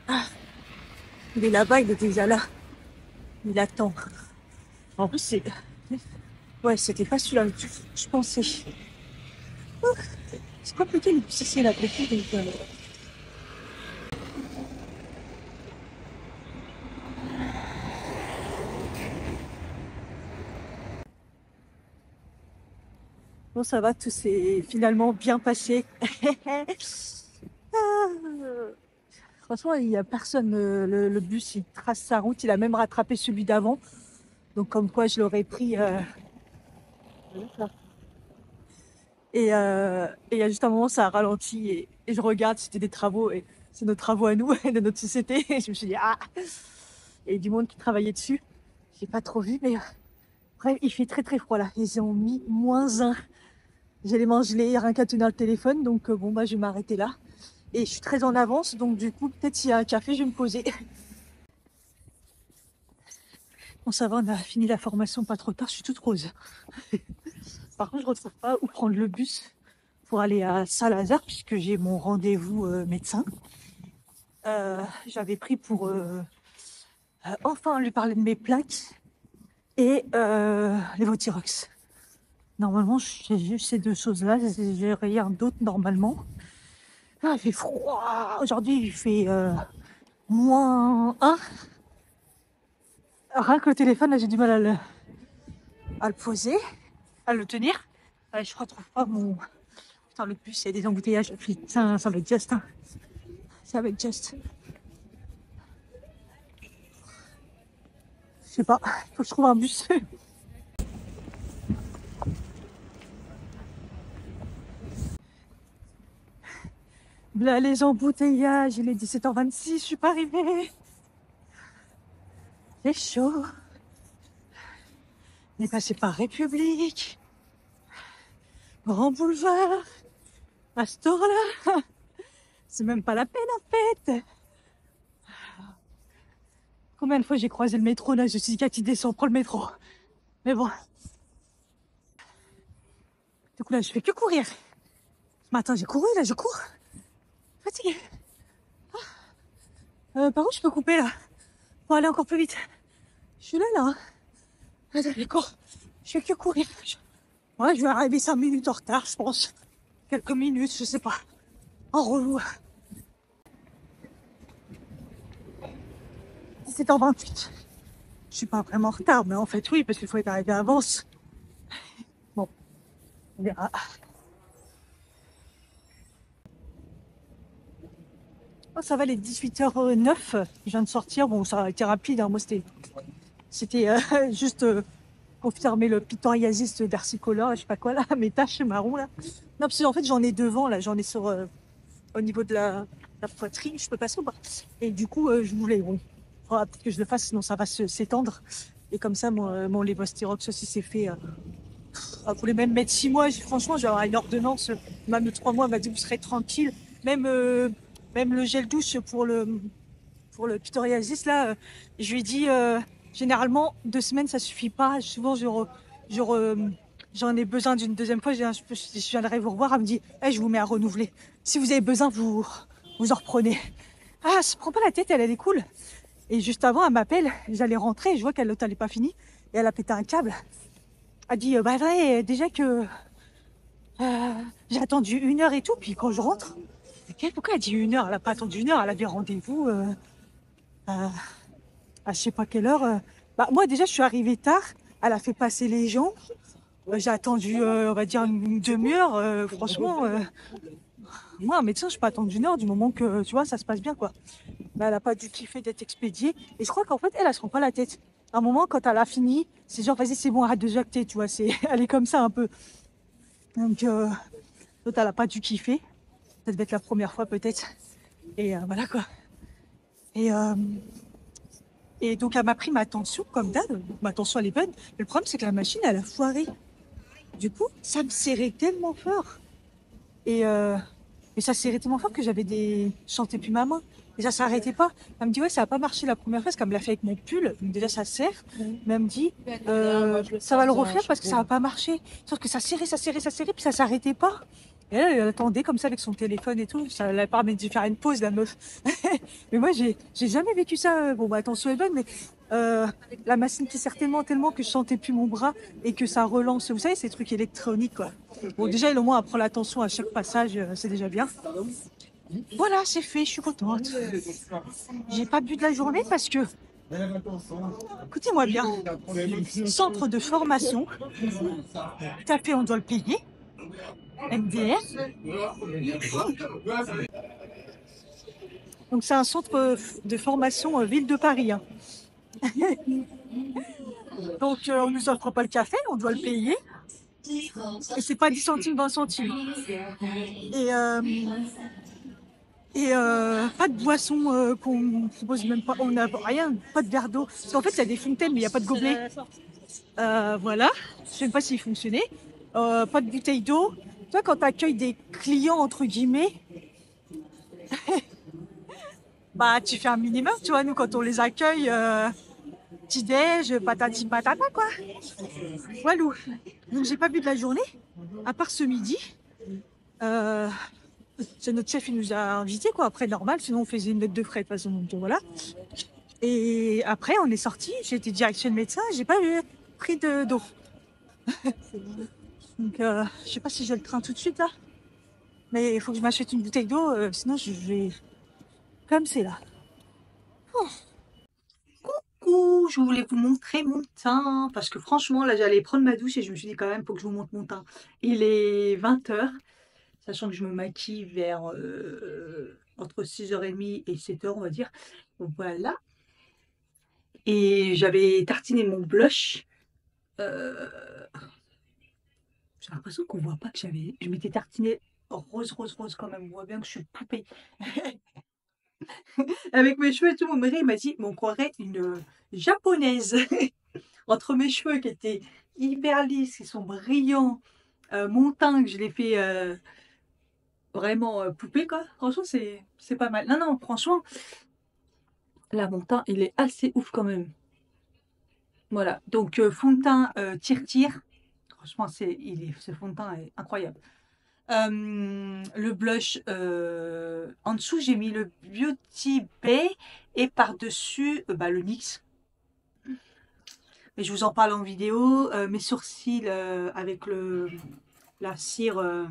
Ah, il est là-bas, il est déjà là. Il attend. En plus, c'est... Ouais, c'était pas celui-là que je pensais. Oh, c'est compliqué, les bus ici, là, donc, Bon, ça va, tout s'est finalement bien passé. Ah, franchement, il n'y a personne. Le bus, il trace sa route. Il a même rattrapé celui d'avant. Donc, comme quoi, je l'aurais pris. Et il y a juste un moment, ça a ralenti. Et je regarde, c'était des travaux. Et c'est nos travaux à nous, de notre société. Et je me suis dit, ah! Et du monde qui travaillait dessus. J'ai pas trop vu, mais bref, il fait très très froid là. Ils ont mis -1. J'ai les mains gelées, rien qu'à tenir le téléphone. Donc, bon, bah, je vais m'arrêter là. Et je suis très en avance, donc du coup, peut-être s'il y a un café, je vais me poser. Bon, ça va, on a fini la formation pas trop tard, je suis toute rose. Par contre, je ne retrouve pas où prendre le bus pour aller à Saint-Lazare, puisque j'ai mon rendez-vous médecin. J'avais pris pour enfin lui parler de mes plaques et les Votirox. Normalement, j'ai juste ces deux choses-là, j'ai rien d'autre normalement. Ah, il fait froid. Aujourd'hui, il fait -1. Rien que le téléphone, là, j'ai du mal à le poser, à le tenir. Je retrouve pas mon... Putain, le bus, il y a des embouteillages. Putain, ça va être juste. Hein. Ça va être juste. Je sais pas, faut que je trouve un bus. Là, les embouteillages, il est 17h26, je suis pas arrivée. C'est chaud. On est passé par République, Grand Boulevard, Astor-là. C'est même pas la peine en fait. Combien de fois j'ai croisé le métro là, je me suis dit qu'à qui descend, prends le métro. Mais bon. Du coup là, je fais que courir. Ce matin, j'ai couru, là, je cours. Fatiguée. Par où je peux couper là pour aller encore plus vite? Je suis là, là. Attends, d'accord. Je fais que courir. Ouais, je vais arriver 5 minutes en retard, je pense. Quelques minutes, je sais pas. En relou. 17h28. Je suis pas vraiment en retard, mais en fait, oui, parce qu'il faut être arrivé à avance. Bon, on verra. Oh, ça va, les 18h09. Je viens de sortir. Bon, ça a été rapide. Hein. Moi, c'était juste confirmer le psoriasis versicolore, je sais pas quoi là, mes taches marron là. Non, parce qu'en fait j'en ai devant là, j'en ai sur au niveau de la poitrine, je peux pas au bras. Et du coup, je voulais, bon, faudra peut-être que je le fasse, sinon ça va s'étendre. Et comme ça, mon lévothyrox aussi c'est fait. Vous voulez même mettre 6 mois, franchement, je vais avoir une ordonnance, même de 3 mois, elle m'a dit vous serez tranquille. Même, même le gel douche pour le psoriasis, là, je lui ai dit, généralement, 2 semaines, ça suffit pas. Souvent, j'en ai besoin d'une deuxième fois. Je viendrai vous revoir. Elle me dit, eh, je vous mets à renouveler. Si vous avez besoin, vous en reprenez. Ah, elle se prend pas la tête, elle est cool. Et juste avant, elle m'appelle, j'allais rentrer, je vois qu'elle l'hôtel n'est pas fini. Et elle a pété un câble. Elle dit, bah vrai, déjà que j'ai attendu 1 heure et tout. Puis quand je rentre, pourquoi elle dit 1 heure? Elle n'a pas attendu 1 heure, elle avait rendez-vous à je sais pas quelle heure. Bah, moi, déjà, je suis arrivée tard. Elle a fait passer les gens. J'ai attendu, on va dire, une demi-heure. Franchement, moi, un médecin, je peux attendre 1 heure du moment que, tu vois, ça se passe bien, quoi. Mais elle n'a pas dû kiffer d'être expédiée. Et je crois qu'en fait, elle se rend pas la tête. À un moment, quand elle a fini, c'est genre, vas-y, c'est bon, arrête de jacter, tu vois. Elle est comme ça, un peu. Donc, l'autre, elle n'a pas dû kiffer. Ça devait être la première fois, peut-être. Et voilà, quoi. Et donc, elle m'a pris ma tension, comme d'hab. Ma tension, elle est bonne. Mais le problème, c'est que la machine, elle a foiré. Du coup, ça me serrait tellement fort. Et ça serrait tellement fort que je sentais plus ma main. Et ça s'arrêtait pas. Elle me dit, ouais, ça a pas marché la première fois, parce qu'elle me l'a fait avec mon pull. Donc déjà, ça serre. Mais elle me dit, ça va le refaire parce que ça va pas marcher. Sauf que ça serrait, puis ça s'arrêtait pas. Et elle attendait comme ça avec son téléphone et tout. Ça l'a permis de faire une pause, la meuf. Mais moi, j'ai jamais vécu ça. Bon, bah, attention est bonne, mais la machine qui serre tellement que je sentais plus mon bras et que ça relance. Vous savez, ces trucs électroniques, quoi. Bon, déjà, au moins, elle prend l'attention à chaque passage, c'est déjà bien. Voilà, c'est fait, je suis contente. J'ai pas bu de la journée parce que, écoutez-moi bien, centre de formation, taper, on doit le payer. MDR. Donc c'est un centre de formation ville de Paris. Hein. Donc on nous offre pas le café, on doit le payer. Et c'est pas 10 centimes, 20 centimes. Et pas de boisson qu'on propose même pas, on n'a rien, pas de verre d'eau. Parce qu'en fait il y a des fontaines mais il n'y a pas de gobelet. Voilà, je sais pas s'il fonctionnait. Pas de bouteille d'eau. Tu vois, quand tu accueilles des clients, entre guillemets, bah, tu fais un minimum, tu vois. Nous, quand on les accueille, petit-déj, patati patata, quoi. Voilà. Donc, j'ai pas bu de la journée, à part ce midi. C'est notre chef, il nous a invités, quoi. Après, normal, sinon on faisait une note de frais, de toute façon. Donc, voilà. Et après, on est sortis. J'ai été direct chez le médecin, j'ai pas pris d'eau. Donc, je sais pas si j'ai le train tout de suite, là. Mais il faut que je m'achète une bouteille d'eau, sinon je vais... Comme c'est là. Oh. Coucou, je voulais vous montrer mon teint. Parce que franchement, là, j'allais prendre ma douche et je me suis dit quand même, faut que je vous montre mon teint. Il est 20h, sachant que je me maquille vers entre 6h30 et 7h, on va dire. Donc voilà. Et j'avais tartiné mon blush. J'ai l'impression qu'on voit pas que je m'étais tartiné rose quand même. On voit bien que je suis poupée. Avec mes cheveux et tout, mon mari il m'a dit, mais on croirait une japonaise. Entre mes cheveux qui étaient hyper lisses, qui sont brillants, mon teint que je l'ai fait vraiment poupée, quoi. Franchement, c'est pas mal. Non, franchement, là, mon teint, il est assez ouf quand même. Voilà, donc fond de teint tire. Franchement, ce fond de teint est incroyable. Le blush, en dessous, j'ai mis le Beauty Bay et par-dessus, le NYX. Mais je vous en parle en vidéo. Mes sourcils avec la cire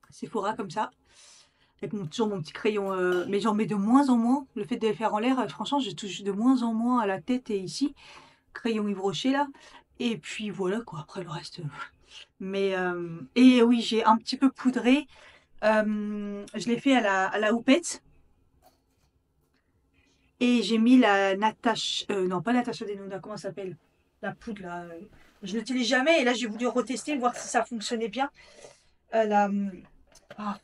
Sephora comme ça. Avec toujours mon petit crayon. Mais j'en mets de moins en moins. Le fait de les faire en l'air, franchement, je touche de moins en moins à la tête et ici. Crayon Yves Rocher là. Et puis voilà quoi. Après le reste. Mais et oui, j'ai un petit peu poudré. Je l'ai fait à la houppette. Et j'ai mis la Natasha, non pas Natasha Denona, comment ça s'appelle? la poudre là. Je l'utilise jamais et là j'ai voulu retester, voir si ça fonctionnait bien. Euh, la, ah,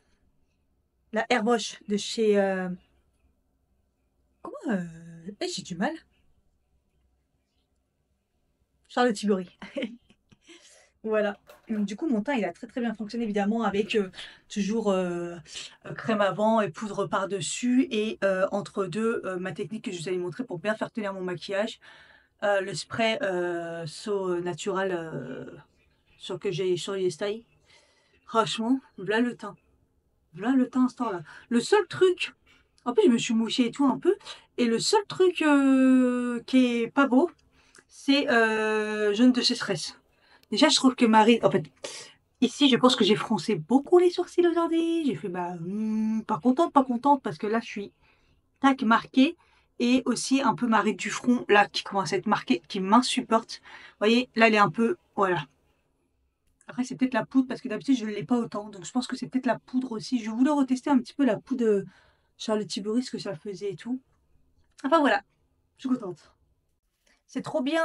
la Airwash de chez... Comment j'ai du mal. Charlotte Tilbury. Voilà. Du coup, mon teint, il a très très bien fonctionné, évidemment, avec toujours crème avant et poudre par-dessus. Et entre deux, ma technique que je vous avais montré pour bien faire tenir mon maquillage. Le spray So Natural sur que j'ai sur YesStyle. Franchement, voilà le teint. Voilà le teint à ce temps-là. Le seul truc, en plus je me suis mouchée et tout un peu. Et le seul truc qui est pas beau, c'est jaune de sécheresse. Déjà, je trouve que Marie, en fait, ici, je pense que j'ai froncé beaucoup les sourcils aujourd'hui. J'ai fait, bah, pas contente, parce que là, je suis, tac, marquée. Et aussi un peu ma ride du front, là, qui commence à être marquée, qui m'insupporte. Vous voyez, là, elle est un peu, voilà. Après, c'est peut-être la poudre, parce que d'habitude, je ne l'ai pas autant. Donc, je pense que c'est peut-être la poudre aussi. Je voulais retester un petit peu la poudre de Charlotte Tilbury, ce que ça faisait et tout. Enfin, voilà, je suis contente. C'est trop bien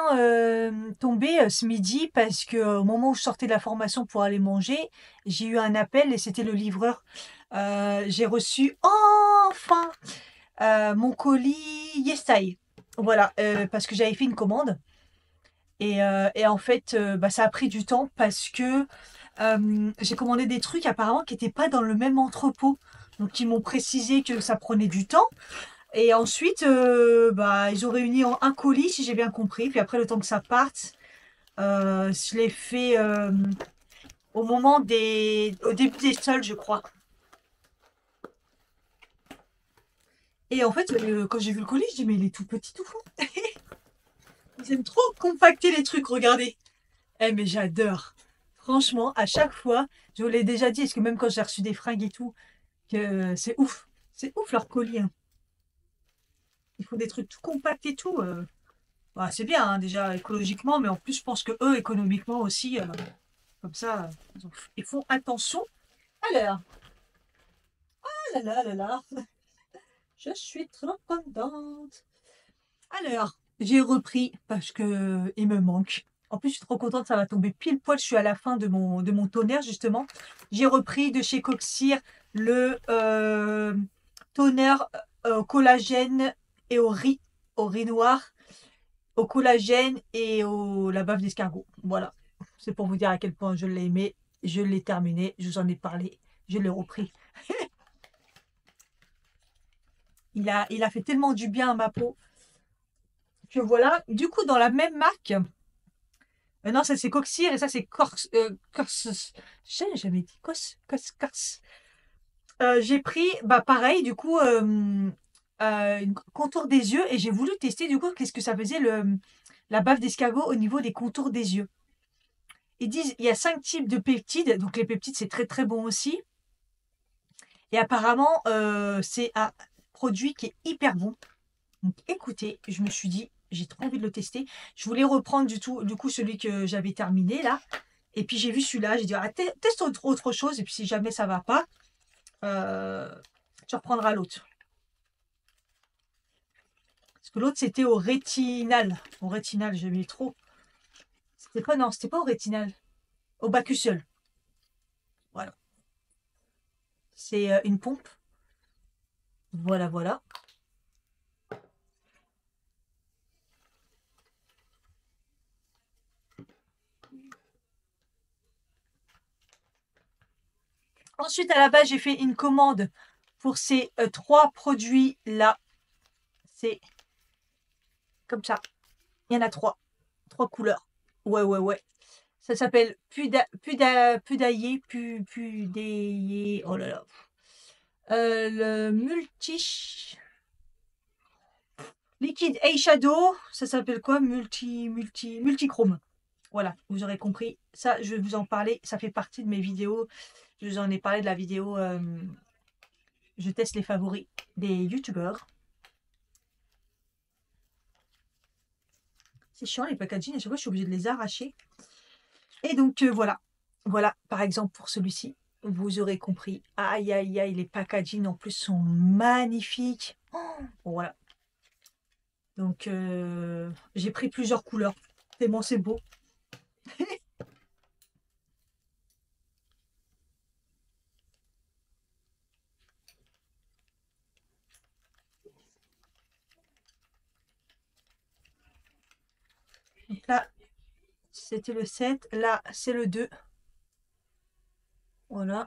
tombé ce midi parce que au moment où je sortais de la formation pour aller manger, j'ai eu un appel et c'était le livreur. J'ai reçu enfin mon colis YesStyle. Voilà, parce que j'avais fait une commande. Et en fait, bah, ça a pris du temps parce que j'ai commandé des trucs apparemment qui n'étaient pas dans le même entrepôt. Donc ils m'ont précisé que ça prenait du temps. Et ensuite, bah, ils ont réuni en un colis, si j'ai bien compris. Puis après, le temps que ça parte, je l'ai fait au début des soldes, je crois. Et en fait, quand j'ai vu le colis, je dis, mais il est tout petit, tout fou. Ils aiment trop compacter les trucs, regardez. Eh, mais j'adore. Franchement, à chaque fois, je vous l'ai déjà dit, parce que même quand j'ai reçu des fringues et tout, que c'est ouf. C'est ouf leur colis, hein. Ils font des trucs tout compacts et tout. Bah, c'est bien, hein, déjà écologiquement, mais en plus, je pense que eux, économiquement aussi, comme ça, ils font attention à l'heure. Ah là là là là, je suis trop contente. Alors, j'ai repris parce que il me manque. En plus, je suis trop contente, ça va tomber pile poil. Je suis à la fin de mon toner, justement. J'ai repris de chez Coxir le toner au collagène et au riz noir, au collagène et la bave d'escargot. Voilà. C'est pour vous dire à quel point je l'ai aimé. Je l'ai terminé. Je vous en ai parlé. Je l'ai repris. Il a fait tellement du bien à ma peau que voilà. Du coup, dans la même marque, non, ça c'est Coxir et ça c'est Corse. Corse. J'ai jamais dit Corse. J'ai pris, bah pareil, du coup, une contour des yeux et j'ai voulu tester du coup qu'est-ce que ça faisait la bave d'escargot au niveau des contours des yeux. Ils disent il y a 5 types de peptides, donc les peptides c'est très très bon aussi. Et apparemment, c'est un produit qui est hyper bon. Donc écoutez, je me suis dit, j'ai trop envie de le tester. Je voulais reprendre du coup celui que j'avais terminé là. Et puis j'ai vu celui-là, j'ai dit, ah, teste autre chose. Et puis si jamais ça va pas, tu reprendras l'autre. Parce que l'autre c'était au rétinal. Au rétinal, j'aimais trop. C'était pas, non, c'était pas au rétinal. Au Bacuseul. Voilà. C'est une pompe. Voilà, voilà. Ensuite, à la base, j'ai fait une commande pour ces 3 produits-là. C'est comme ça. Il y en a 3. 3 couleurs. Ouais, ouais, ouais. Ça s'appelle Pudaillé. Oh là là. Le liquide eyeshadow. Ça s'appelle quoi? Multichrome. Voilà, vous aurez compris. Ça, je vais vous en parler. Ça fait partie de mes vidéos. Je vous en ai parlé de la vidéo. Je teste les favoris des youtubeurs. C'est chiant les packaging, à chaque fois je suis obligée de les arracher. Et donc voilà. Voilà, par exemple pour celui-ci, vous aurez compris. Aïe aïe aïe, les packaging en plus sont magnifiques. Oh, voilà. Donc j'ai pris plusieurs couleurs. tellement c'est beau. Donc là, c'était le 7. Là, c'est le 2. Voilà.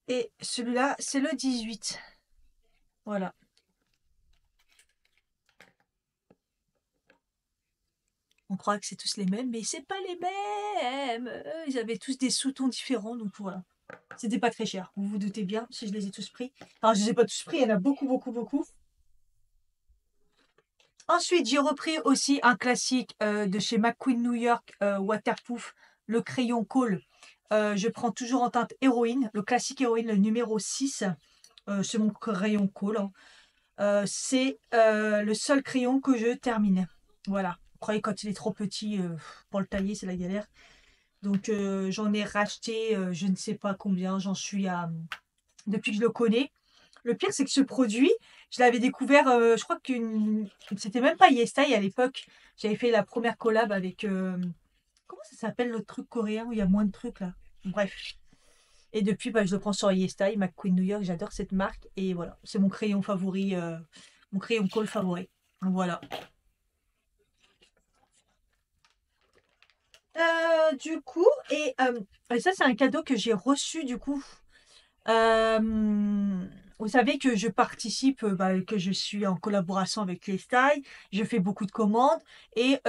Et celui-là, c'est le 18. Voilà. On croit que c'est tous les mêmes, mais c'est pas les mêmes. Ils avaient tous des sous-tons différents, donc voilà. C'était pas très cher. Vous vous doutez bien si je les ai tous pris. Enfin, je les ai pas tous pris, il y en a beaucoup, beaucoup, beaucoup. Ensuite, j'ai repris aussi un classique de chez McQueen New York, Waterproof, le crayon Kohl. Je prends toujours en teinte héroïne, le classique héroïne, le numéro 6. C'est mon crayon Kohl, hein. C'est le seul crayon que je termine. Voilà. Vous croyez quand il est trop petit, pour le tailler, c'est la galère. Donc j'en ai racheté je ne sais pas combien, j'en suis à... Depuis que je le connais. Le pire, c'est que ce produit, je l'avais découvert, je crois qu'une... C'était même pas YesStyle à l'époque. J'avais fait la première collab avec... Comment ça s'appelle l'autre truc coréen où il y a moins de trucs là? Bref. Et depuis, bah, je le prends sur YesStyle, McQueen New York, j'adore cette marque. Et voilà, c'est mon crayon favori, mon crayon Kohl favori. Voilà. Du coup, et ça, c'est un cadeau que j'ai reçu du coup. Vous savez que je participe, que je suis en collaboration avec YesStyle, je fais beaucoup de commandes et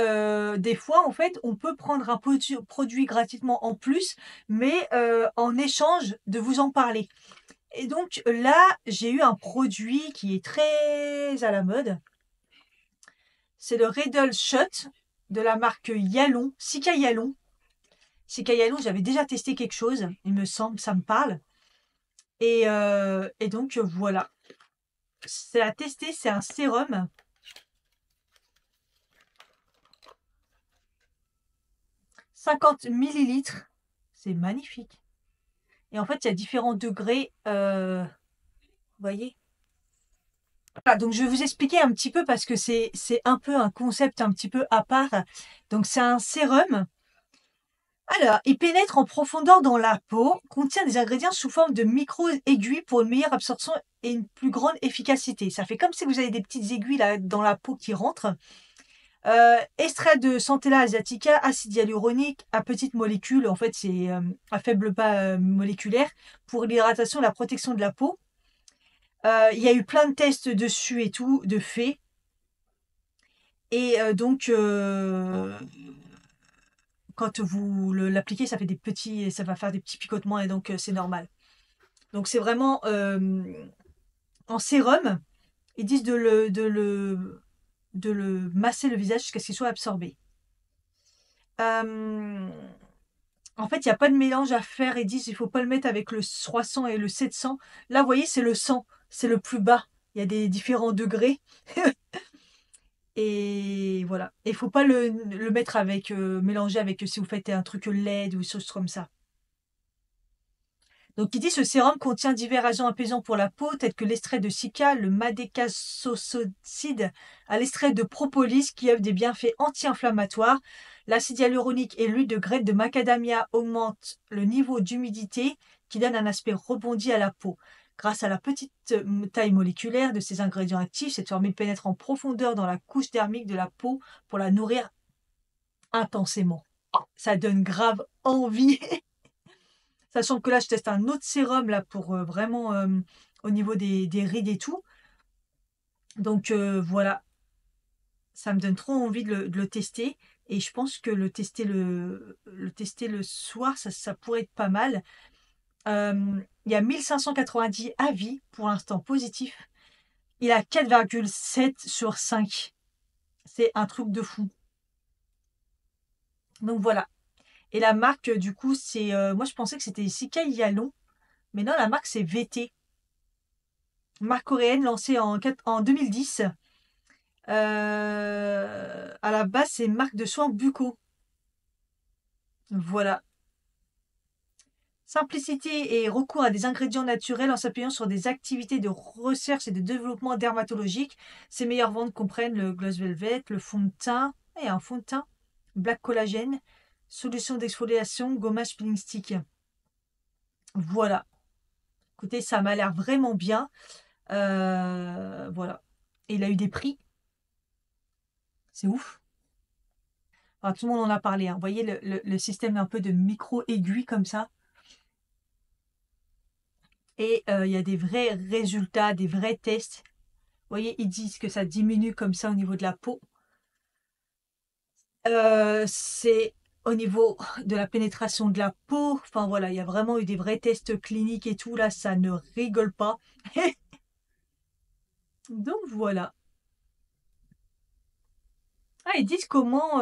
des fois, en fait, on peut prendre un produit gratuitement en plus, mais en échange de vous en parler. Et donc là, j'ai eu un produit qui est très à la mode. C'est le Riddle Shot de la marque Yalon, Sika Yalon. Sika Yalon, j'avais déjà testé quelque chose, il me semble, ça me parle. Et donc voilà. C'est à tester, c'est un sérum. « 50 millilitres. C'est magnifique. Et en fait, il y a différents degrés. Vous voyez? Voilà, donc je vais vous expliquer un petit peu parce que c'est un peu un concept un petit peu à part. Donc c'est un sérum. Alors, il pénètre en profondeur dans la peau, contient des ingrédients sous forme de micro-aiguilles pour une meilleure absorption et une plus grande efficacité. Ça fait comme si vous avez des petites aiguilles là dans la peau qui rentrent. Extrait de Centella asiatica, acide hyaluronique à petites molécules. En fait, c'est à faible pas moléculaire pour l'hydratation et la protection de la peau. Il y a eu plein de tests dessus et tout, de faits. Et donc, quand vous l'appliquez, ça va faire des petits picotements et donc c'est normal. Donc c'est vraiment en sérum. Ils disent de le masser le visage jusqu'à ce qu'il soit absorbé. En fait, il n'y a pas de mélange à faire. Ils disent il faut pas le mettre avec le 300 et le 700. Là, vous voyez, c'est le 100. C'est le plus bas. Il y a des différents degrés. Et voilà. Et il faut pas le mettre avec, mélanger avec si vous faites un truc LED ou des choses comme ça. Donc, il dit ce sérum contient divers agents apaisants pour la peau, tels que l'extrait de cica, le madécassoside, à l'extrait de propolis qui offre des bienfaits anti-inflammatoires. L'acide hyaluronique et l'huile de graines de macadamia augmentent le niveau d'humidité qui donne un aspect rebondi à la peau. Grâce à la petite taille moléculaire de ces ingrédients actifs, cette formule pénètre en profondeur dans la couche dermique de la peau pour la nourrir intensément. Ça donne grave envie. Sachant que là, je teste un autre sérum là pour vraiment au niveau des rides et tout. Donc voilà, ça me donne trop envie de le tester. Et je pense que le tester le soir, ça pourrait être pas mal. Il y a 1590 avis pour l'instant positifs. Il a 4,7 sur 5. C'est un truc de fou. Donc voilà. Et la marque, du coup, c'est... moi, je pensais que c'était Sika Yalon. Mais non, la marque, c'est VT. Marque coréenne lancée en 2010. À la base, c'est une marque de soins buccaux. Voilà. Simplicité et recours à des ingrédients naturels en s'appuyant sur des activités de recherche et de développement dermatologique. Ses meilleures ventes comprennent le Gloss Velvet, le fond de teint, et un fond de teint, Black Collagène, solution d'exfoliation, gommage peeling stick. Voilà. Écoutez, ça m'a l'air vraiment bien. Voilà. Et il a eu des prix. C'est ouf. Enfin, tout le monde en a parlé, hein. Vous voyez le système un peu de micro-aiguille comme ça. Et il y a des vrais résultats, des vrais tests. Vous voyez, ils disent que ça diminue comme ça au niveau de la peau. C'est au niveau de la pénétration de la peau. Enfin voilà, il y a vraiment eu des vrais tests cliniques et tout. Là, ça ne rigole pas. Donc voilà. Ah, ils disent comment,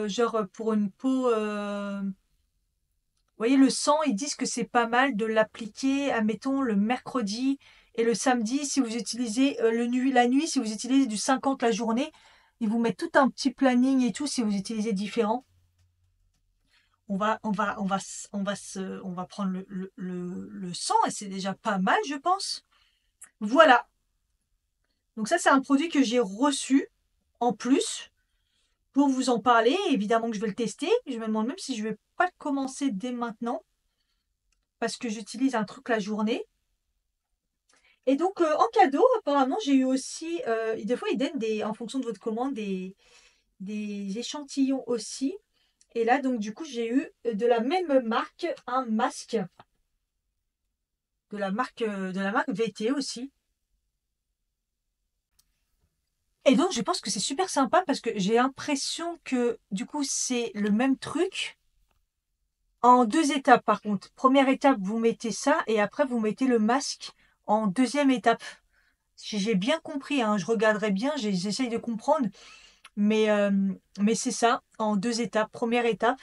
genre pour une peau, vous voyez le sang, ils disent que c'est pas mal de l'appliquer, admettons, le mercredi et le samedi si vous utilisez la nuit, si vous utilisez du 50 la journée. Ils vous mettent tout un petit planning et tout si vous utilisez différent. On va prendre le sang et c'est déjà pas mal, je pense. Voilà. Donc ça, c'est un produit que j'ai reçu en plus pour vous en parler. Évidemment que je vais le tester. Je me demande même si je vais pas le commencer dès maintenant parce que j'utilise un truc la journée. Et donc, en cadeau, apparemment, j'ai eu aussi, des fois, ils donnent en fonction de votre commande, des échantillons aussi. Et là, donc, du coup, j'ai eu de la même marque un masque de la marque VT aussi. Et donc, je pense que c'est super sympa parce que j'ai l'impression que, du coup, c'est le même truc en 2 étapes, par contre. Première étape, vous mettez ça et après, vous mettez le masque en deuxième étape. Si j'ai bien compris, hein, je regarderai bien, j'essaye de comprendre. Mais c'est ça, en 2 étapes. Première étape,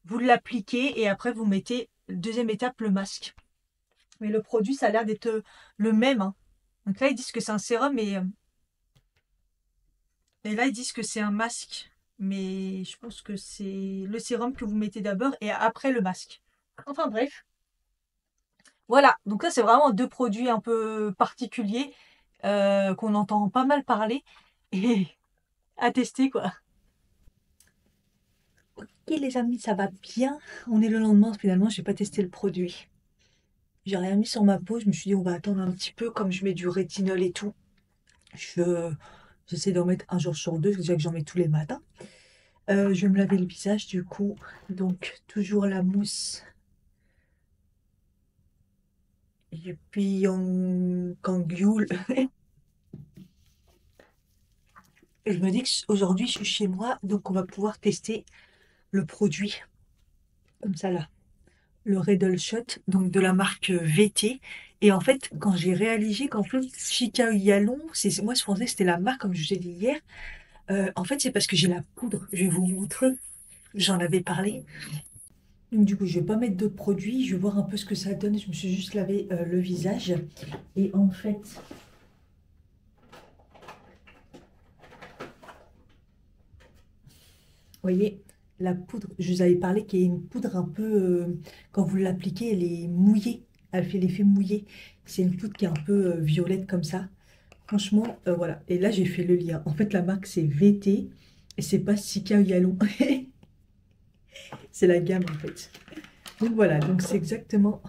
vous l'appliquez et après, vous mettez, deuxième étape, le masque. Mais le produit, ça a l'air d'être le même, hein. Donc là, ils disent que c'est un sérum et là, ils disent que c'est un masque. Mais je pense que c'est le sérum que vous mettez d'abord et après le masque. Enfin bref. Voilà, donc là, c'est vraiment 2 produits un peu particuliers qu'on entend pas mal parler et à tester, quoi. Ok les amis, ça va bien. On est le lendemain, finalement, j'ai pas testé le produit. J'ai rien mis sur ma peau, je me suis dit on va attendre un petit peu, comme je mets du rétinol et tout. J'essaie d'en mettre un jour sur deux, déjà que j'en mets tous les matins. Je vais me laver le visage du coup. Donc toujours la mousse. Et puis en Kangyoul. Et je me dis qu'aujourd'hui je suis chez moi, donc on va pouvoir tester le produit. Comme ça là. Le Redol Shot, donc de la marque VT. Et en fait, quand j'ai réalisé qu'en fait, Chica Hyalon, moi je pensais que c'était la marque, comme je vous ai dit hier. En fait, c'est parce que j'ai la poudre. Je vais vous montrer. J'en avais parlé. Donc du coup, je vais pas mettre d'autres produits. Je vais voir un peu ce que ça donne. Je me suis juste lavé le visage. Et en fait, vous voyez, la poudre, je vous avais parlé qu'il y a une poudre un peu, quand vous l'appliquez, elle est mouillée. Elle fait l'effet mouillé. C'est une poudre qui est un peu violette comme ça. Franchement, voilà. Et là, j'ai fait le lien. En fait, la marque, c'est VT. Et c'est pas Sika Yalon. C'est la gamme, en fait. Donc voilà, donc c'est exactement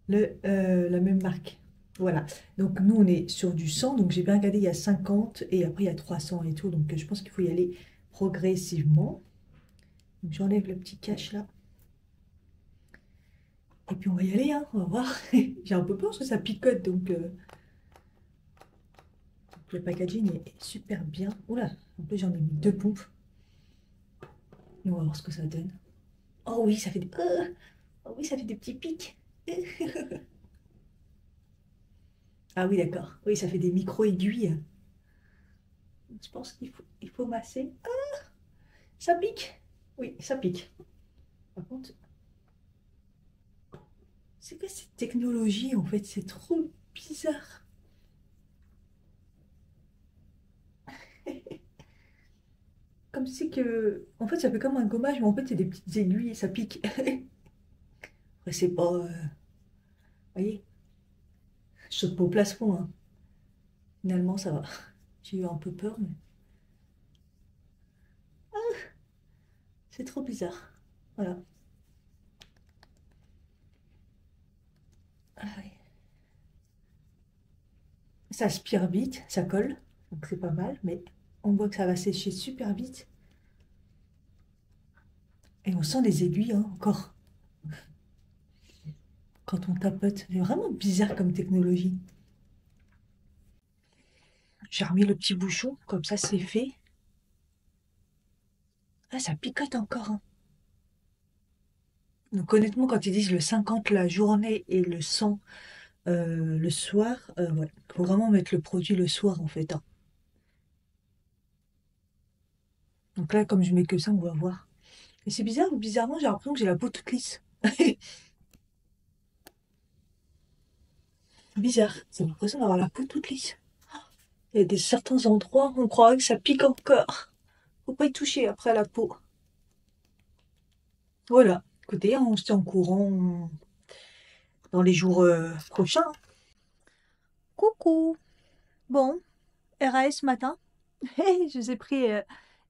la même marque. Voilà. Donc nous, on est sur du 100. Donc j'ai bien regardé, il y a 50 et après il y a 300 et tout. Donc je pense qu'il faut y aller progressivement. Donc j'enlève le petit cache là. Et puis on va y aller, hein. On va voir. J'ai un peu peur parce que ça picote. Donc le packaging est super bien. Oula, en plus j'en ai mis 2 pompes. Et on va voir ce que ça donne. Oh oui, ça fait des... oh oui, ça fait des petits pics. Ah oui, d'accord. Oui, ça fait des micro-aiguilles. Je pense qu'il faut masser. Ah, ça pique. Oui, ça pique. Par contre, c'est quoi cette technologie en fait? C'est trop bizarre. Comme si que... En fait, ça fait comme un gommage, mais en fait, c'est des petites aiguilles et ça pique. Après, c'est pas... voyez, je saute pas au plafond, hein. Finalement, ça va. J'ai eu un peu peur, mais... C'est trop bizarre. Voilà. Ah ouais. Ça aspire vite, ça colle, donc c'est pas mal, mais on voit que ça va sécher super vite. Et on sent les aiguilles, hein, encore, quand on tapote. C'est vraiment bizarre comme technologie. J'ai remis le petit bouchon, comme ça c'est fait. Ah, ça picote encore, hein. Donc honnêtement, quand ils disent le 50 la journée et le 100 le soir, ouais, faut vraiment mettre le produit le soir en fait, hein. Donc là, comme je mets que ça, on va voir. Et c'est bizarre, bizarrement, j'ai l'impression que j'ai la peau toute lisse. Bizarre, j'ai l'impression d'avoir la peau toute lisse. Il y a des certains endroits, on croirait que ça pique encore. Faut pas y toucher après la peau. Voilà. Écoutez, on se tient au courant dans les jours prochains. Coucou. Bon, RAS matin. Je les ai pris.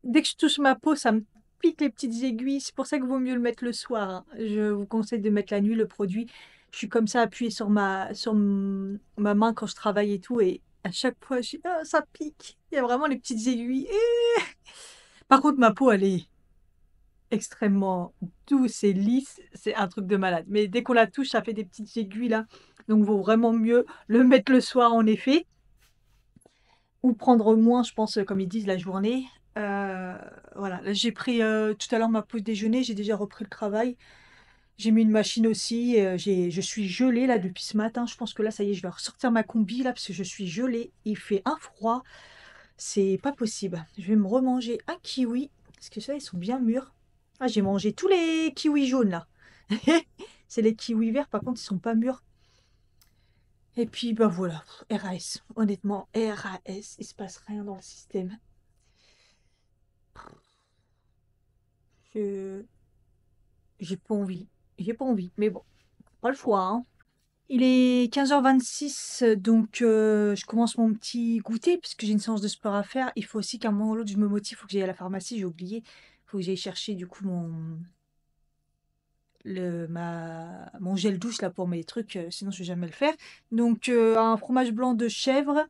Dès que je touche ma peau, ça me pique les petites aiguilles. C'est pour ça qu'il vaut mieux le mettre le soir, hein. Je vous conseille de mettre la nuit le produit. Je suis comme ça appuyée sur ma main quand je travaille et tout. Et à chaque fois, je suis, ah, ça pique. Il y a vraiment les petites aiguilles. Par contre, ma peau, elle est extrêmement douce et lisse. C'est un truc de malade. Mais dès qu'on la touche, ça fait des petites aiguilles là. Donc, il vaut vraiment mieux le mettre le soir, en effet. Ou prendre moins, je pense, comme ils disent, la journée. Voilà, là j'ai pris tout à l'heure ma pause déjeuner, j'ai déjà repris le travail. J'ai mis une machine aussi, je suis gelée là depuis ce matin. Je pense que là, ça y est, je vais ressortir ma combi là parce que je suis gelée. Il fait un froid, c'est pas possible. Je vais me remanger un kiwi parce que ça, ils sont bien mûrs. Ah, j'ai mangé tous les kiwis jaunes là. C'est les kiwis verts, par contre, ils sont pas mûrs. Et puis, ben voilà, RAS. Honnêtement, RAS, il se passe rien dans le système. Je... J'ai pas envie. J'ai pas envie. Mais bon, pas le choix, hein. Il est 15h26, donc je commence mon petit goûter puisque j'ai une séance de sport à faire. Il faut aussi qu'à un moment ou l'autre, je me motive. Il faut que j'aille à la pharmacie, j'ai oublié. Il faut que j'aille chercher du coup mon gel douche là pour mes trucs, sinon je vais jamais le faire. Donc un fromage blanc de chèvre.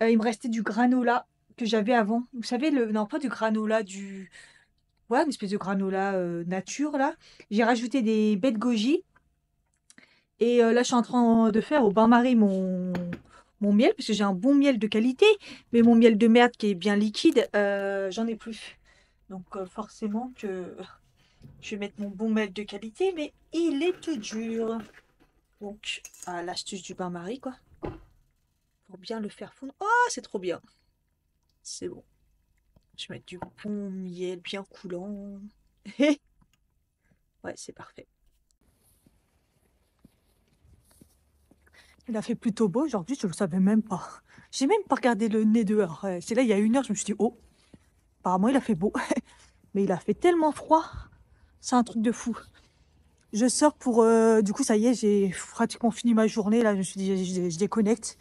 Il me restait du granola que j'avais avant. Vous savez, non pas du granola, ouais, une espèce de granola nature là. J'ai rajouté des baies de goji. Et là, je suis en train de faire au bain-marie mon miel, parce que j'ai un bon miel de qualité, mais mon miel de merde qui est bien liquide, j'en ai plus. Donc forcément que je vais mettre mon bon miel de qualité, mais il est tout dur. Donc, l'astuce du bain-marie, quoi. Pour bien le faire fondre. Oh, c'est trop bien. C'est bon. Je vais mettre du bon miel bien coulant. Ouais, c'est parfait. Il a fait plutôt beau aujourd'hui, je ne le savais même pas. J'ai même pas regardé le nez dehors. C'est là, il y a 1 heure, je me suis dit, oh, apparemment il a fait beau. Mais il a fait tellement froid, c'est un truc de fou. Je sors pour... du coup, ça y est, j'ai pratiquement fini ma journée. Là, je me suis dit, je déconnecte.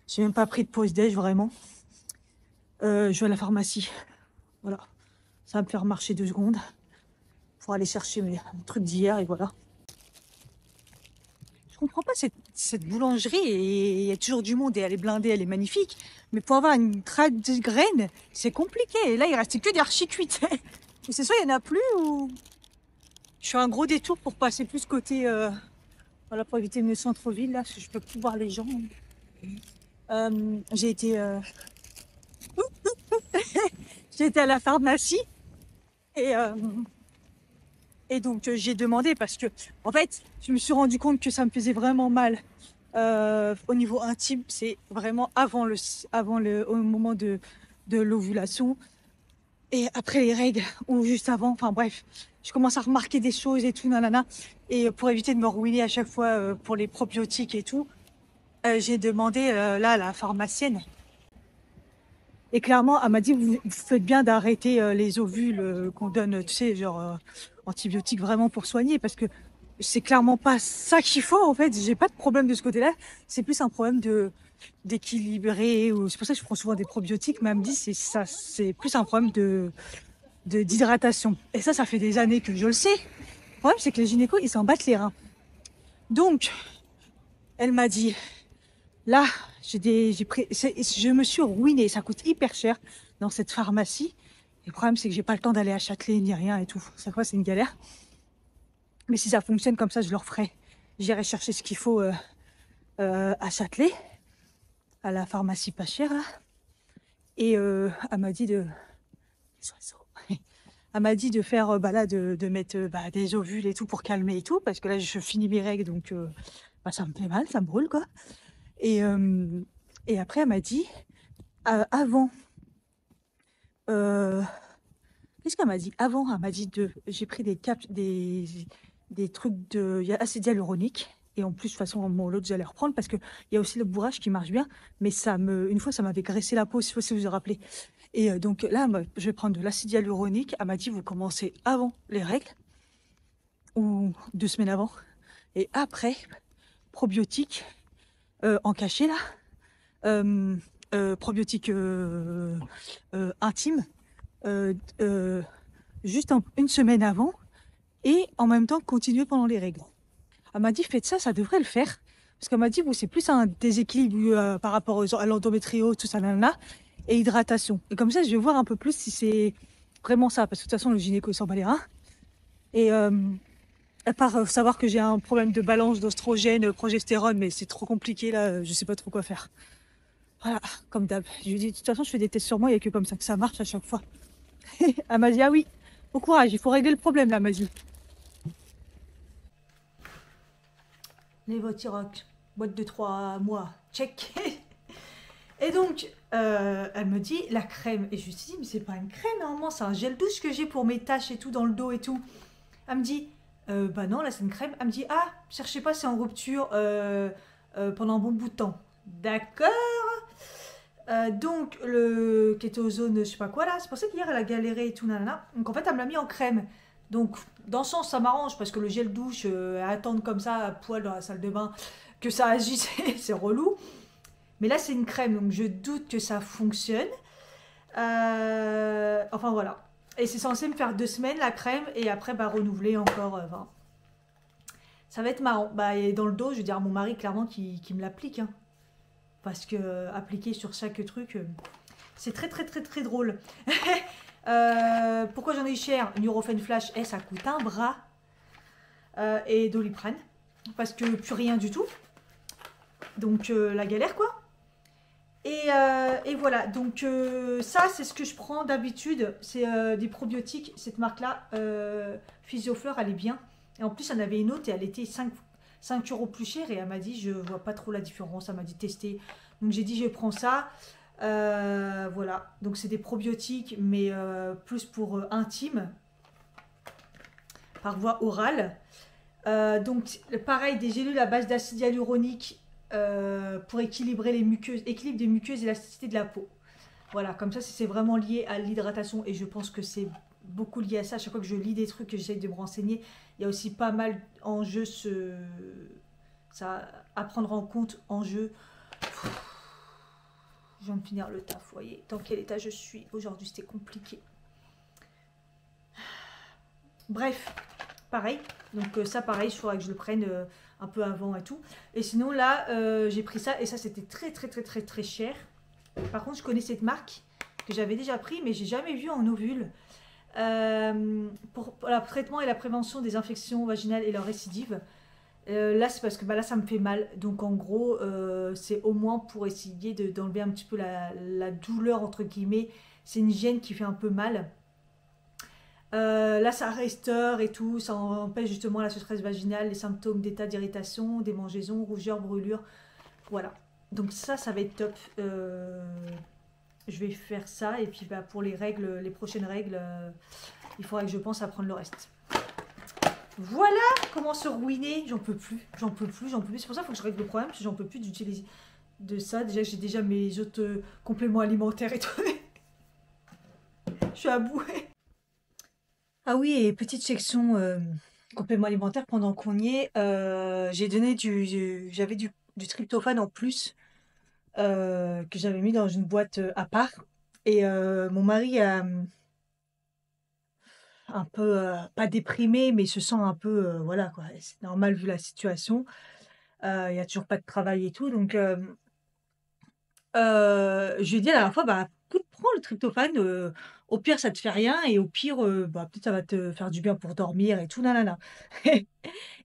J'ai même pas pris de pause déj, vraiment. Je vais à la pharmacie. Voilà. Ça va me faire marcher 2 secondes pour aller chercher mes trucs d'hier et voilà. Je comprends pas cette boulangerie et il y a toujours du monde et elle est blindée, elle est magnifique. Mais pour avoir une traite de graines, c'est compliqué. Et là, il restait que des archi cuites. C'est soit il n'y en a plus ou... Je fais un gros détour pour passer plus côté... voilà, pour éviter le centre-ville, là, parce que je peux plus voir les gens. J'ai été... j'ai été à la pharmacie et donc j'ai demandé parce que, en fait, je me suis rendu compte que ça me faisait vraiment mal au niveau intime. C'est vraiment au moment de l'ovulation et après les règles ou juste avant. Enfin bref, je commence à remarquer des choses et tout, nanana. Et pour éviter de me ruiner à chaque fois pour les probiotiques et tout, j'ai demandé là à la pharmacienne Et clairement, elle m'a dit, vous faites bien d'arrêter les ovules qu'on donne, tu sais, genre antibiotiques vraiment pour soigner, parce que c'est clairement pas ça qu'il faut, en fait. J'ai pas de problème de ce côté-là. C'est plus un problème d'équilibrer, ou c'est pour ça que je prends souvent des probiotiques, mais elle me dit, c'est plus un problème d'hydratation. Et ça fait des années que je le sais. Le problème, c'est que les gynécos, ils s'en battent les reins. Donc, elle m'a dit, là, je me suis ruinée. Ça coûte hyper cher dans cette pharmacie. Et le problème, c'est que j'ai pas le temps d'aller à Châtelet ni rien et tout. Chaque fois, c'est une galère. Mais si ça fonctionne comme ça, je le referai. J'irai chercher ce qu'il faut à Châtelet, à la pharmacie pas chère, là. Et elle m'a dit de... Elle m'a dit de faire, là, de mettre des ovules et tout pour calmer et tout. Parce que là, je finis mes règles, donc ça me fait mal, ça me brûle, quoi. Et après, elle m'a dit, avant... qu'est-ce qu'elle m'a dit? Avant, elle m'a dit j'ai pris des trucs de... Il y a acide hyaluronique. Et en plus, de toute façon, l'autre, j'allais reprendre parce qu'il y a aussi le bourrage qui marche bien. Mais une fois, ça m'avait graissé la peau, si vous vous rappelez. Et donc là, je vais prendre de l'acide hyaluronique. Elle m'a dit, vous commencez avant les règles. Ou 2 semaines avant. Et après, probiotiques en cachet, là. Probiotiques intimes. Juste une semaine avant. Et en même temps, continuer pendant les règles. Elle m'a dit, faites ça, ça devrait le faire. Parce qu'elle m'a dit, c'est plus un déséquilibre par rapport à l'endométriose, tout ça, nanana, et hydratation. Et comme ça, je vais voir un peu plus si c'est vraiment ça. Parce que de toute façon, le gynéco, il s'en bat les reins. Et à part savoir que j'ai un problème de balance d'ostrogène, progestérone, mais c'est trop compliqué, là, je sais pas trop quoi faire. Voilà, comme d'hab. Je lui ai dit, de toute façon, je fais des tests sur moi, il n'y a que comme ça que ça marche à chaque fois. Elle m'a dit, ah oui, au courage, il faut régler le problème, là, elle m'a dit. Lévothyrox, boîte de 3 mois, check. Et donc, elle me dit la crème. Et je lui suis dit, mais c'est pas une crème, normalement, c'est un gel douche que j'ai pour mes taches et tout, dans le dos et tout. Elle me dit, bah non, là c'est une crème. Elle me dit, ah, cherchez pas, c'est en rupture pendant un bon bout de temps. D'accord. Donc, le kétosone, je sais pas quoi là, c'est pour ça qu'hier elle a galéré et tout, nanana. Donc en fait, elle me l'a mis en crème. Donc, dans ce sens, ça m'arrange parce que le gel douche, à attendre comme ça, à poil dans la salle de bain, que ça agisse, c'est relou. Mais là, c'est une crème, donc je doute que ça fonctionne. Enfin, voilà. Et c'est censé me faire 2 semaines, la crème, et après, renouveler encore. Ça va être marrant. Et dans le dos, je vais dire à mon mari, clairement, qui me l'applique. Hein. Parce que appliquer sur chaque truc, c'est très, très, très, très drôle. Pourquoi j'en ai eu cher? Nurofen Flash, ça coûte un bras. Et Doliprane. Parce que plus rien du tout. Donc la galère quoi. Et voilà. Donc ça c'est ce que je prends d'habitude. C'est des probiotiques. Cette marque là, Physiofleur, elle est bien. Et en plus elle en avait une autre et elle était 5 € plus chère. Et elle m'a dit je vois pas trop la différence. Elle m'a dit tester. Donc j'ai dit je prends ça. Voilà, donc c'est des probiotiques, mais plus pour intime, par voie orale. Donc pareil, des gélules à base d'acide hyaluronique pour équilibrer les muqueuses, équilibre des muqueuses et l'élasticité de la peau. Voilà, comme ça c'est vraiment lié à l'hydratation et je pense que c'est beaucoup lié à ça. À chaque fois que je lis des trucs, que j'essaie de me renseigner, il y a aussi pas mal d'enjeux ça à prendre en compte, enjeux. Je viens de finir le taf, vous voyez, dans quel état je suis. Aujourd'hui, c'était compliqué. Bref, pareil. Donc ça, pareil, il faudrait que je le prenne un peu avant et tout. Et sinon, là, j'ai pris ça. Et ça, c'était très, très, très, très, très cher. Par contre, je connais cette marque que j'avais déjà pris, mais j'ai jamais vu en ovule. Pour le traitement et la prévention des infections vaginales et leurs récidives. Là c'est parce que là ça me fait mal, donc en gros c'est au moins pour essayer d'enlever un petit peu la douleur entre guillemets. C'est une gêne qui fait un peu mal. Là ça restaure et tout, ça empêche justement la sécheresse vaginale, les symptômes d'état d'irritation, démangeaisons, rougeur, brûlure. Voilà, donc ça va être top. Je vais faire ça et puis pour les règles, les prochaines règles, il faudrait que je pense à prendre le reste. Voilà comment se ruiner. J'en peux plus, j'en peux plus, j'en peux plus. C'est pour ça qu'il faut que je règle le problème, parce que j'en peux plus d'utiliser de ça. Déjà, j'ai déjà mes autres compléments alimentaires et tout. suis à bout. Ah oui, et petite section complément alimentaire pendant qu'on y est, j'ai donné j'avais du tryptophane en plus que j'avais mis dans une boîte à part. Et mon mari a un peu, pas déprimé, mais il se sent un peu, voilà quoi, c'est normal vu la situation. Il y a toujours pas de travail et tout, donc je lui ai dit la dernière fois: «Bah, écoute, prends le tryptophane, au pire ça te fait rien et au pire, bah, peut-être ça va te faire du bien pour dormir et tout nanana».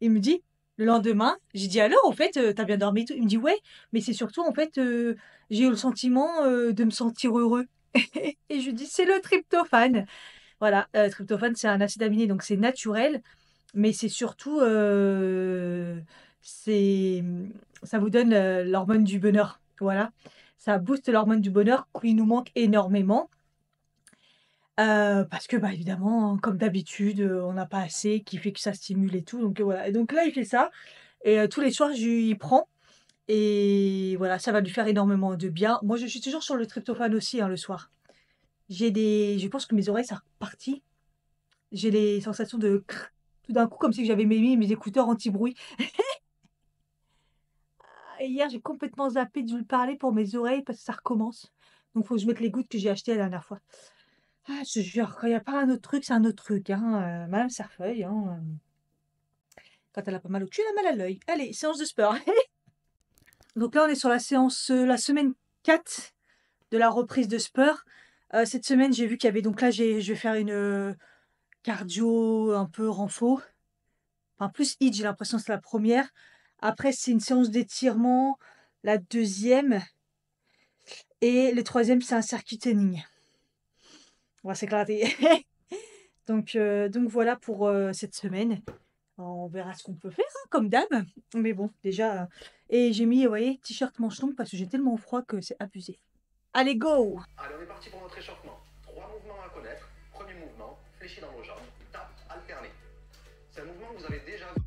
Il me dit le lendemain, j'ai dit: «Alors, en fait, tu bien dormi et tout?» Il me dit: «Ouais, mais c'est surtout en fait, j'ai eu le sentiment, de me sentir heureux». Et je lui dis: «C'est le tryptophane». Voilà, tryptophane, c'est un acide aminé, donc c'est naturel, mais c'est surtout, c'est, ça vous donne, l'hormone du bonheur, voilà. Ça booste l'hormone du bonheur qui nous manque énormément, parce que, bah, évidemment, hein, comme d'habitude, on n'a pas assez, qui fait que ça stimule et tout, donc voilà. Et donc là, il fait ça et tous les soirs, je lui prends et voilà, ça va lui faire énormément de bien. Moi, je suis toujours sur le tryptophane aussi, hein, le soir. Je pense que mes oreilles, ça repartit. J'ai les sensations de crrr, tout d'un coup, comme si j'avais mis mes écouteurs anti-bruit. Et hier, j'ai complètement zappé de lui parler pour mes oreilles parce que ça recommence. Donc, faut que je mette les gouttes que j'ai achetées la dernière fois. Ah, je te jure, quand il y a pas un autre truc, c'est un autre truc, hein, madame Cerfeuil, hein, quand elle a pas mal au cul, elle a mal à l'œil. Allez, séance de sport. Donc là, on est sur la séance, la semaine 4 de la reprise de sport. Cette semaine, j'ai vu qu'il y avait donc là, je vais faire une, cardio un peu renfo. Enfin, plus HIIT, j'ai l'impression que c'est la première. Après, c'est une séance d'étirement, la deuxième. Et le troisième, c'est un circuit training. On va s'éclater. Donc voilà pour cette semaine. On verra ce qu'on peut faire, hein, comme d'hab. Mais bon, déjà. Et j'ai mis, vous voyez, t-shirt manche longue parce que j'ai tellement froid que c'est abusé. Allez, go! Allez, on est parti pour notre échauffement. 3 mouvements à connaître. Premier mouvement, fléchi dans vos jambes, tap, alterné. C'est un mouvement que vous avez déjà vu.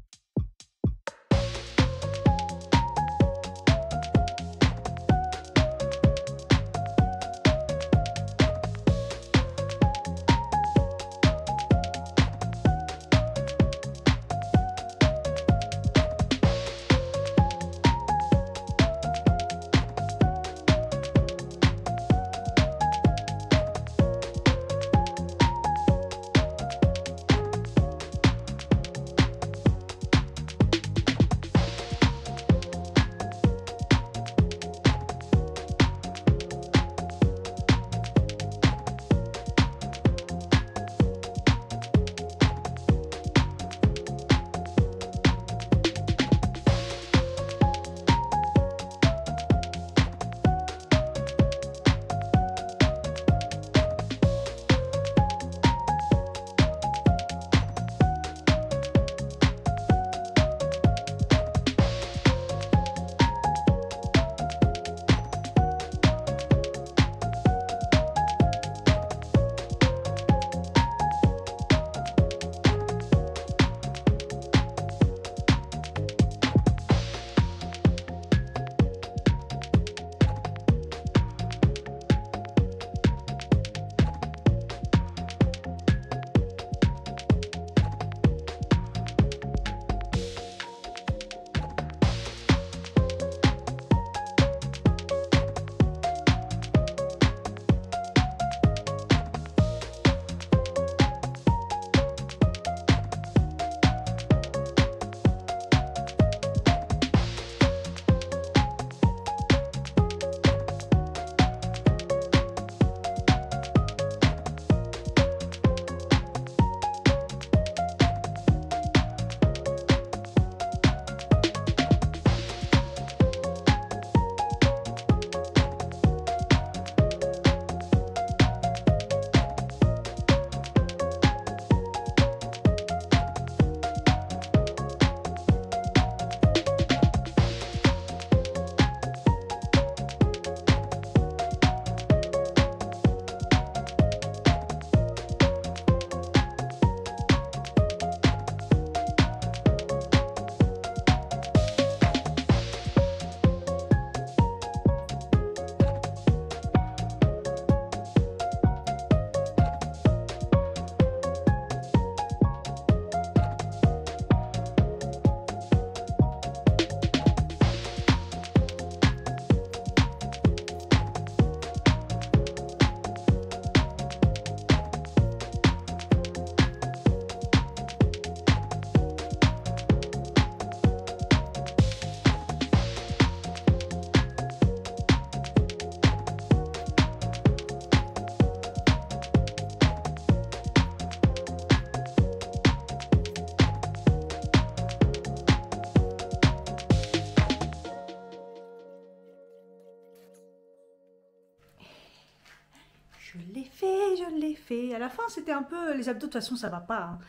parfait. À la fin, c'était un peu... Les abdos, de toute façon, ça va pas. Hein.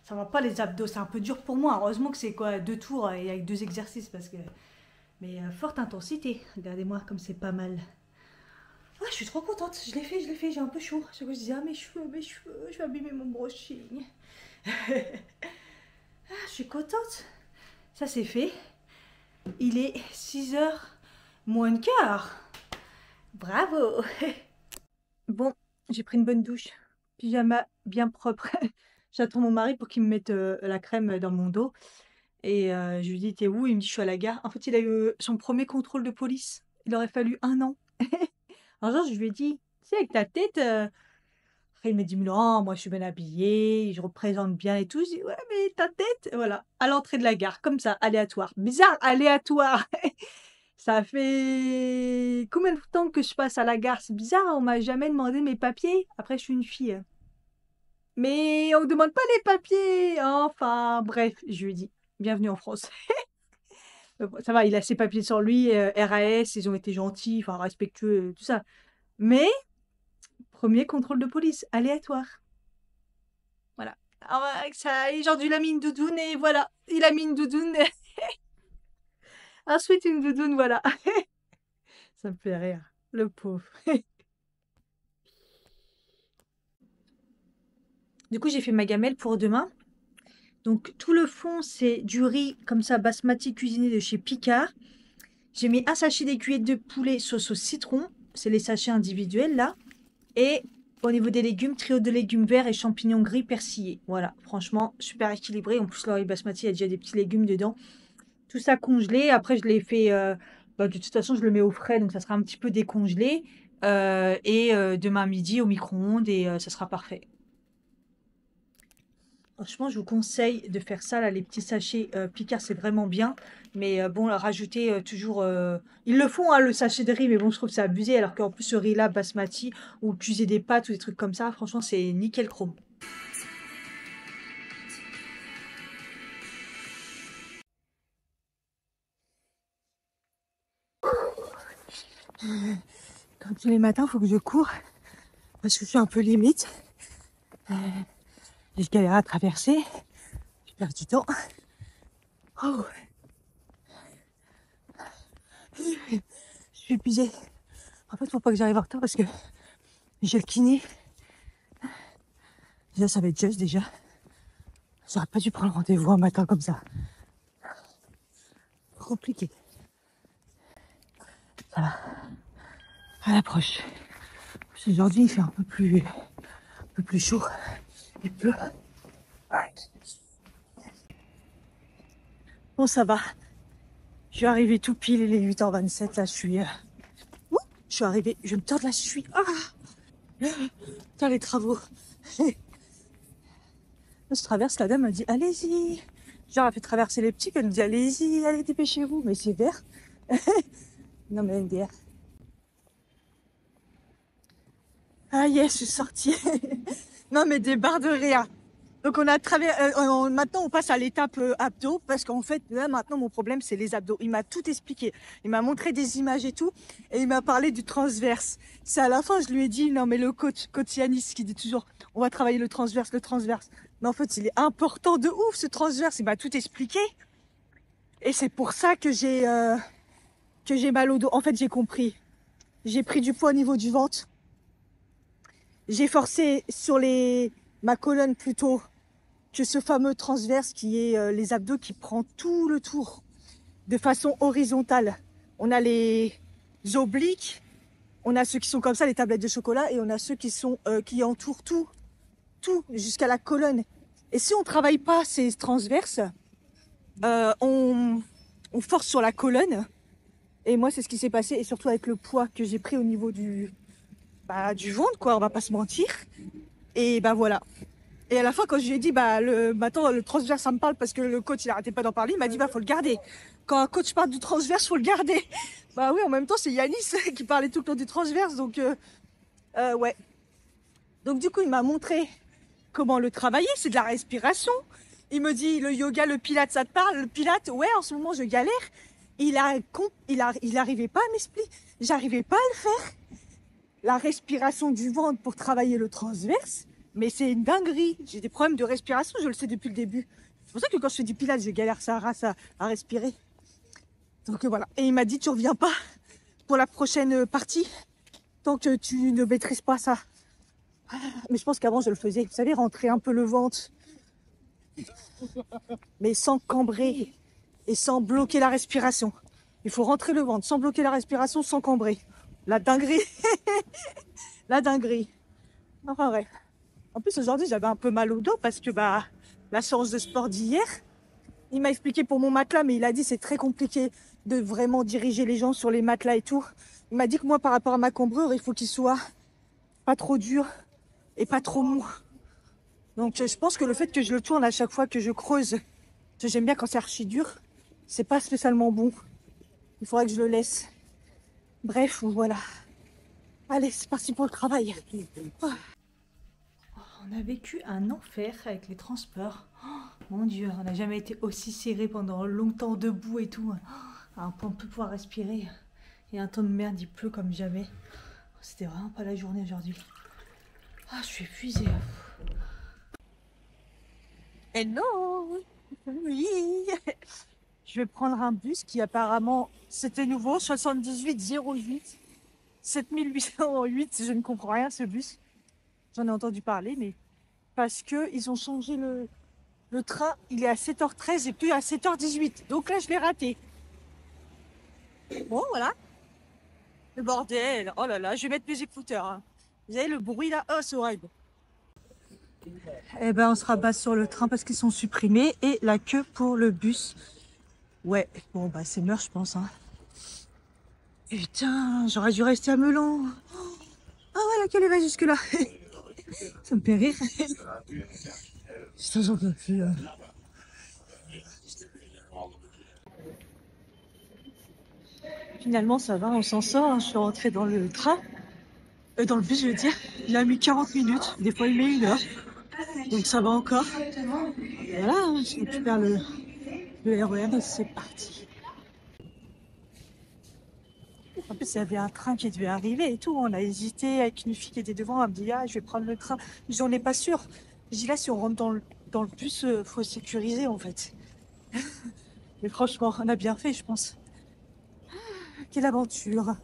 Ça va pas les abdos, c'est un peu dur pour moi. Heureusement que c'est quoi, 2 tours et avec 2 exercices parce que... Mais forte intensité. Regardez-moi comme c'est pas mal. Ah, je suis trop contente. Je l'ai fait, j'ai un peu chaud. Je me disais, ah, mes cheveux, je vais abîmer mon brushing. Ah, je suis contente. Ça, c'est fait. Il est 6h moins le quart. Bravo. Bon, j'ai pris une bonne douche. Pyjama bien propre. J'attends mon mari pour qu'il me mette la crème dans mon dos. Et je lui dis, t'es où? Il me dit, je suis à la gare. En fait, il a eu son premier contrôle de police. Il aurait fallu 1 an. Un jour, je lui ai dit, tu sais, avec ta tête... Après, il m'a dit, mais non, moi, je suis bien habillée, je représente bien et tout. Je dis, ouais, mais ta tête... Voilà, à l'entrée de la gare, comme ça, aléatoire. Bizarre, aléatoire. Ça fait combien de temps que je passe à la gare? C'est bizarre, on m'a jamais demandé mes papiers. Après, je suis une fille. Mais on ne demande pas les papiers. Enfin, bref, je lui ai dit, bienvenue en France. Ça va, il a ses papiers sur lui, RAS, ils ont été gentils, enfin respectueux, tout ça. Mais, premier contrôle de police, aléatoire. Voilà. Alors, avec ça, et aujourd'hui, il a mis une doudoune et voilà, il a mis une doudoune. Ensuite, une doudoune, voilà. Ça me fait rire, le pauvre. Du coup, j'ai fait ma gamelle pour demain. Donc, tout le fond, c'est du riz comme ça, basmati cuisiné de chez Picard. J'ai mis un sachet d'écuyettes de poulet sauce au citron. C'est les sachets individuels, là. Et au niveau des légumes, trio de légumes verts et champignons gris persillés. Voilà, franchement, super équilibré. En plus, le riz basmati, il y a déjà des petits légumes dedans. Tout ça congelé. Après, je l'ai fait... de toute façon, je le mets au frais, donc ça sera un petit peu décongelé. Demain midi, au micro-ondes, et ça sera parfait. Franchement, je vous conseille de faire ça, là, les petits sachets Picard, c'est vraiment bien. Mais bon, rajouter toujours... Ils le font, hein, le sachet de riz, mais bon, je trouve que c'est abusé. Alors qu'en plus, ce riz-là, basmati, ou cuisez des pâtes ou des trucs comme ça, franchement, c'est nickel chrome. Comme tous les matins, il faut que je cours. Parce que je suis un peu limite. Et je galère à traverser. Je perds du temps. Oh. Je suis épuisée. En fait, faut pas que j'arrive en retard parce que j'ai le kiné. Déjà, ça va être juste déjà. J'aurais pas dû prendre rendez-vous un matin comme ça. Compliqué. Ça va. À l'approche. Aujourd'hui, il fait un peu plus chaud. Il pleut. Bon, ça va. Je suis arrivée tout pile, il est 8h27. Là, je suis arrivée. Je me tord la cheville. Putain, les travaux. Je traverse, la dame m'a dit, allez-y. Genre, elle a fait traverser les petits, elle me dit, allez-y, allez, dépêchez-vous. Mais c'est vert. Non, mais NDR. Ah yes, je suis sortie. Non, mais des barres de rire. Donc on a maintenant on passe à l'étape abdos parce qu'en fait là maintenant mon problème c'est les abdos. Il m'a tout expliqué, il m'a montré des images et tout et il m'a parlé du transverse. C'est à la fin je lui ai dit non mais le coach Yanis qui dit toujours on va travailler le transverse. Mais en fait il est important de ouf ce transverse, il m'a tout expliqué et c'est pour ça que j'ai mal au dos. En fait j'ai compris, j'ai pris du poids au niveau du ventre, j'ai forcé sur ma colonne plutôt que ce fameux transverse qui est les abdos qui prend tout le tour de façon horizontale. On a les obliques, on a ceux qui sont comme ça, les tablettes de chocolat, et on a ceux qui sont qui entourent tout jusqu'à la colonne. Et si on travaille pas ces transverses, on force sur la colonne. Et moi c'est ce qui s'est passé, et surtout avec le poids que j'ai pris au niveau du ventre, quoi, on va pas se mentir. Et voilà. Et à la fin, quand je lui ai dit, maintenant, le transverse, ça me parle parce que le coach, il arrêtait pas d'en parler, il m'a dit, faut le garder. Quand un coach parle du transverse, faut le garder. Bah oui, en même temps, c'est Yanis qui parlait tout le temps du transverse, donc, ouais. Donc, du coup, il m'a montré comment le travailler, c'est de la respiration. Il me dit, le yoga, le pilate, ça te parle? Le pilate, ouais, en ce moment, je galère. Il arrivait pas à m'expliquer. J'arrivais pas à le faire. la respiration du ventre pour travailler le transverse. Mais c'est une dinguerie. J'ai des problèmes de respiration, je le sais depuis le début. C'est pour ça que quand je fais du pilates, je galère ça race à respirer. Donc voilà. Et il m'a dit, tu reviens pas pour la prochaine partie tant que tu ne maîtrises pas ça. Mais je pense qu'avant, je le faisais. Vous savez, rentrer un peu le ventre, mais sans cambrer et sans bloquer la respiration. Il faut rentrer le ventre sans bloquer la respiration, sans cambrer. La dinguerie. La dinguerie. Enfin bref. En plus, aujourd'hui, j'avais un peu mal au dos parce que la séance de sport d'hier, il m'a expliqué pour mon matelas, mais il a dit c'est très compliqué de vraiment diriger les gens sur les matelas et tout. Il m'a dit que moi, par rapport à ma cambrure, il faut qu'il soit pas trop dur et pas trop mou. Donc je pense que le fait que je le tourne à chaque fois que je creuse, parce que j'aime bien quand c'est archi dur, c'est pas spécialement bon. Il faudrait que je le laisse. Bref, voilà. Allez, c'est parti pour le travail. On a vécu un enfer avec les transports. Oh, mon Dieu, on n'a jamais été aussi serré pendant longtemps debout et tout. À un point de pouvoir respirer. Et un temps de merde, il pleut comme jamais. C'était vraiment pas la journée aujourd'hui. Ah, je suis épuisée. Hello! Oui! Je vais prendre un bus qui apparemment, c'était nouveau, 7808. 7808, je ne comprends rien ce bus. J'en ai entendu parler, mais parce que ils ont changé le train, il est à 7h13 et plus à 7h18. Donc là, je l'ai raté. Bon, voilà. Le bordel. Oh là là, je vais mettre mes écouteurs, hein. Vous avez le bruit là? Oh, c'est horrible. Eh ben, on se rabat sur le train parce qu'ils sont supprimés et la queue pour le bus. Ouais, bon, bah, c'est mort, je pense, hein. Putain, j'aurais dû rester à Melun. Ah ouais, la queue, elle va jusque-là. Ça me fait rire. Putain, j'en peux plus. Finalement, ça va, on s'en sort, hein. Je suis rentrée dans le train. Dans le bus, je veux dire. Il a mis 40 minutes. Des fois, il met 1 heure. Donc, ça va encore. Voilà, hein, je récupère le RER et c'est parti. En plus, il y avait un train qui devait arriver et tout. On a hésité avec une fille qui était devant. Elle me dit, ah, je vais prendre le train. J'en ai pas sûr. Je dis, là, si on rentre dans le bus, faut sécuriser, en fait. Mais franchement, on a bien fait, je pense. Quelle aventure.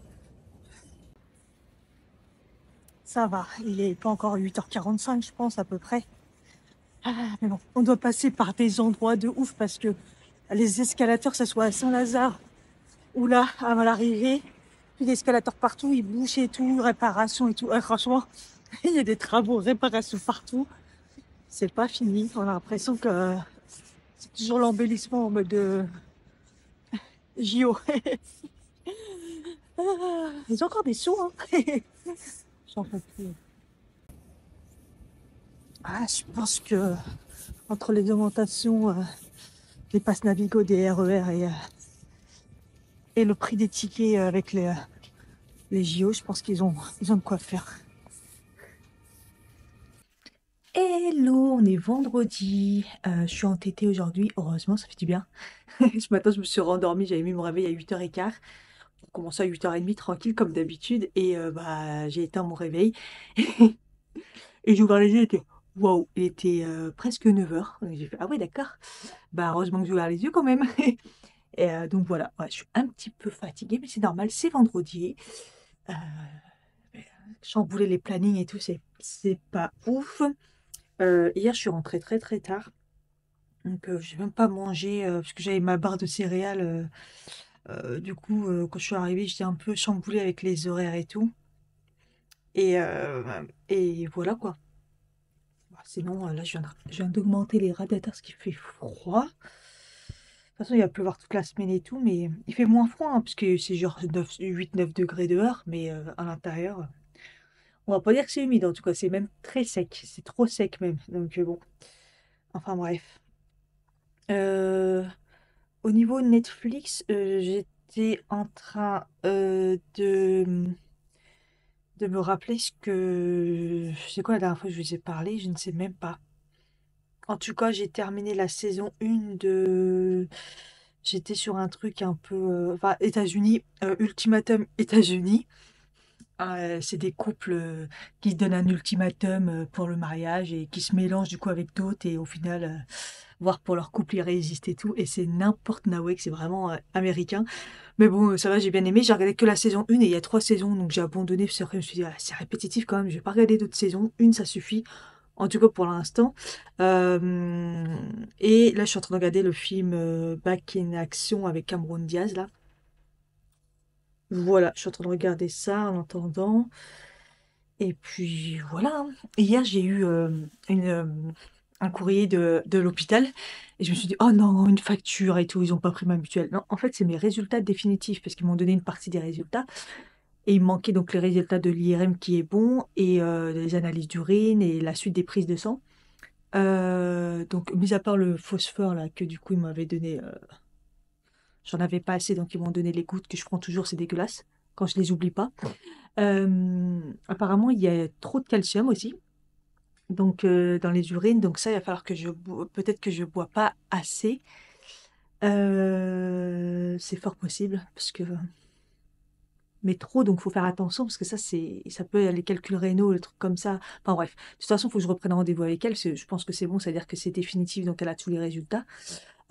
Ça va, il est pas encore 8h45, je pense, à peu près. Mais bon, on doit passer par des endroits de ouf parce que les escalators, que ce soit à Saint-Lazare ou là, avant l'arrivée, puis des escalators partout, ils bougent et tout, réparation et tout. Franchement, il y a des travaux, réparation partout. C'est pas fini. On a l'impression que c'est toujours l'embellissement en mode JO. Ils ont encore des sous, hein. J'en peux plus. Ah, je pense que entre les augmentations, les passes Navigo des RER et le prix des tickets avec les JO, je pense qu'ils ont de quoi faire. Hello, on est vendredi. Je suis entêtée aujourd'hui. Heureusement, ça fait du bien. Ce matin, je me suis rendormie. J'avais mis mon réveil à 8h15. On commençait à 8h30, tranquille, comme d'habitude. Et j'ai éteint mon réveil. Et j'ai ouvert les yeux. Waouh, il était presque 9h. J'ai fait, ah ouais, d'accord. Bah, heureusement que j'ai ouvert les yeux quand même. Et donc voilà, ouais, je suis un petit peu fatiguée, mais c'est normal, c'est vendredi. Euh, Chambouler les plannings et tout, c'est pas ouf. Hier, je suis rentrée très très tard. Donc, j'ai même pas mangé parce que j'avais ma barre de céréales. Du coup, quand je suis arrivée, j'étais un peu chamboulée avec les horaires et tout. Et voilà quoi. Bah, sinon, là, je viens d'augmenter les radiateurs parce qu'il fait froid. De toute façon, il va pleuvoir toute la semaine et tout, mais il fait moins froid, hein, parce que c'est genre 8-9 degrés dehors, mais à l'intérieur, on va pas dire que c'est humide, en tout cas, c'est même très sec, c'est trop sec même, donc bon, enfin bref. Au niveau de Netflix, j'étais en train de me rappeler c'est quoi la dernière fois que je vous ai parlé, je ne sais même pas. En tout cas, j'ai terminé la saison 1 de... J'étais sur un truc un peu... Enfin, États-Unis, Ultimatum États-Unis. C'est des couples qui se donnent un ultimatum pour le mariage et qui se mélangent du coup avec d'autres et au final, voir pour leur couple, ils résistent et tout. Et c'est n'importe nawek, c'est vraiment américain. Mais bon, ça va, j'ai bien aimé. J'ai regardé que la saison 1 et il y a 3 saisons, donc j'ai abandonné parce que après, je me suis dit, ah, c'est répétitif quand même, je vais pas regarder d'autres saisons. Une, ça suffit, en tout cas pour l'instant. Et là, je suis en train de regarder le film Back in Action avec Cameron Diaz, là. Voilà, je suis en train de regarder ça en entendant. Et puis voilà, hein. Hier, j'ai eu un courrier de l'hôpital et je me suis dit, oh non, une facture et tout, ils n'ont pas pris ma mutuelle. Non, en fait, c'est mes résultats définitifs parce qu'ils m'ont donné une partie des résultats. Et il me manquait donc les résultats de l'IRM qui est bon et les analyses d'urine et la suite des prises de sang. Donc, mis à part le phosphore là, que du coup ils m'avaient donné, j'en avais pas assez, donc ils m'ont donné les gouttes que je prends toujours, c'est dégueulasse quand je les oublie pas. Apparemment, il y a trop de calcium aussi, donc dans les urines, donc ça, il va falloir que peut-être que je bois pas assez. C'est fort possible, parce que mais trop, donc faut faire attention, parce que ça peut aller les calculs rénaux, les trucs comme ça. Enfin bref, de toute façon, il faut que je reprenne rendez-vous avec elle, parce que je pense que c'est bon, c'est-à-dire que c'est définitif, donc elle a tous les résultats.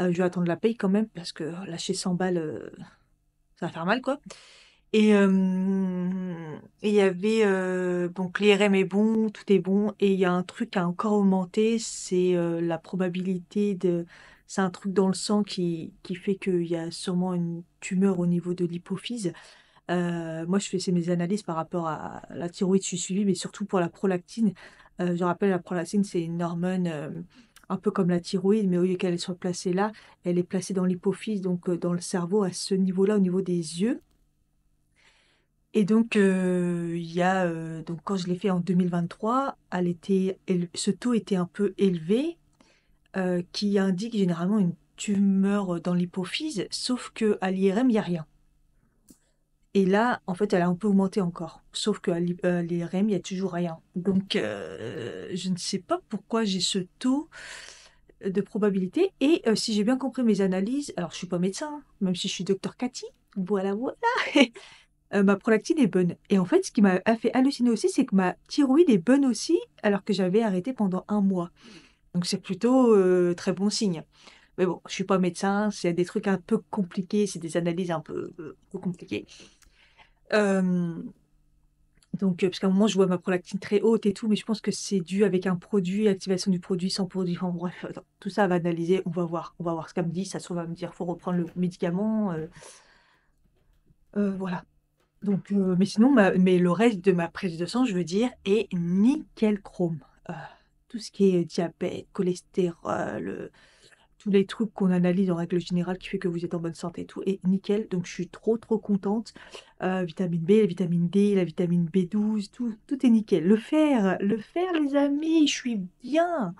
Je vais attendre la paye quand même, parce que lâcher 100 balles, ça va faire mal, quoi. Et il y avait donc l'IRM est bon, tout est bon, et il y a un truc qui a encore augmenté, c'est la probabilité de. C'est un truc dans le sang qui fait qu'il y a sûrement une tumeur au niveau de l'hypophyse. Moi, je faisais mes analyses par rapport à la thyroïde, je suis suivie, mais surtout pour la prolactine. Je rappelle, la prolactine, c'est une hormone un peu comme la thyroïde, mais au lieu qu'elle soit placée là, elle est placée dans l'hypophyse, donc dans le cerveau, à ce niveau-là, au niveau des yeux. Et donc, il y a, donc quand je l'ai fait en 2023, ce taux était un peu élevé, qui indique généralement une tumeur dans l'hypophyse, sauf que à l'IRM, il n'y a rien. Et là, en fait, elle a un peu augmenté encore. Sauf qu'à l'IRM, il n'y a toujours rien. Donc, je ne sais pas pourquoi j'ai ce taux de probabilité. Et si j'ai bien compris mes analyses, alors je suis pas médecin, hein, même si je suis docteur Cathy, voilà, voilà. Ma prolactine est bonne. Et en fait, ce qui m'a fait halluciner aussi, c'est que ma thyroïde est bonne aussi, alors que j'avais arrêté pendant 1 mois. Donc c'est plutôt très bon signe. Mais bon, je suis pas médecin, c'est des trucs un peu compliqués, c'est des analyses un peu compliquées. Donc, parce qu'à un moment, je vois ma prolactine très haute et tout, mais je pense que c'est dû avec un produit, activation du produit, sans produit. Enfin bref, attends, tout ça, va analyser, on va voir. On va voir ce qu'elle me dit. Ça se trouve, elle va me dire, faut reprendre le médicament. Voilà. Donc, mais sinon, mais le reste de ma prise de sang, je veux dire, est nickel chrome. Tout ce qui est diabète, cholestérol, tous les trucs qu'on analyse en règle générale qui fait que vous êtes en bonne santé et tout est nickel. Donc, je suis trop, trop contente. Vitamine B, la vitamine D, la vitamine B12, tout est nickel. Le fer, les amis, je suis bien.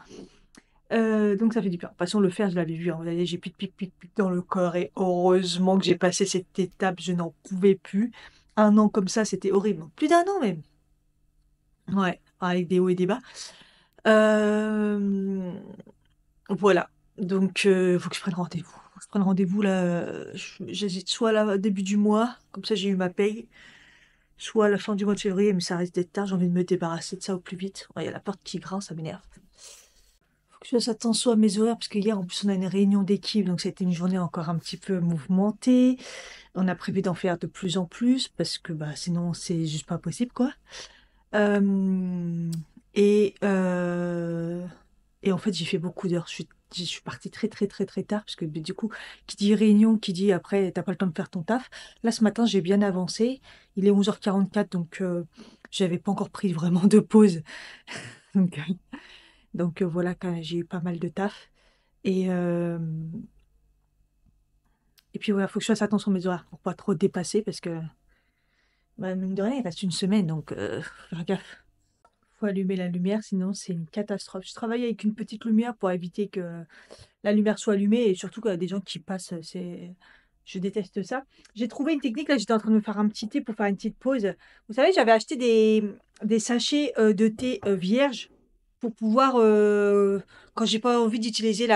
Donc, ça fait du bien. De toute façon, le fer, je l'avais vu, hein. Vous voyez, j'ai plus de pic, pic, pic dans le corps et heureusement que j'ai passé cette étape, je n'en pouvais plus. 1 an comme ça, c'était horrible. Plus d'1 an même. Ouais, avec des hauts et des bas. Voilà. Donc, faut que je prenne rendez-vous. Faut que je prenne rendez-vous là. J'hésite soit là, début du mois, comme ça j'ai eu ma paye, soit à la fin du mois de février, mais ça risque d'être tard. J'ai envie de me débarrasser de ça au plus vite. Ouais, il y a la porte qui grince, ça m'énerve. Faut que je fasse attention à mes horaires, parce que hier, en plus, on a une réunion d'équipe, donc c'était une journée encore un petit peu mouvementée. On a prévu d'en faire de plus en plus, parce que bah, sinon, c'est juste pas possible, quoi. Euh, et, euh, et en fait, j'ai fait beaucoup d'heures. Je suis partie très, très, très, très tard, parce que bah, du coup, qui dit réunion, qui dit après, t'as pas le temps de faire ton taf. Là, ce matin, j'ai bien avancé. Il est 11h44, donc j'avais pas encore pris vraiment de pause. Donc, voilà, quand j'ai eu pas mal de taf. Et, euh, et puis voilà, faut que je fasse attention à mes horaires pour pas trop dépasser, parce que, bah, mine de rien, il reste une semaine, donc faut faire gaffe. Faut allumer la lumière, sinon c'est une catastrophe. Je travaille avec une petite lumière pour éviter que la lumière soit allumée et surtout qu'il y a des gens qui passent, je déteste ça. J'ai trouvé une technique, là j'étais en train de me faire un petit thé pour faire une petite pause. Vous savez, j'avais acheté des sachets de thé vierge pour pouvoir, quand j'ai pas envie d'utiliser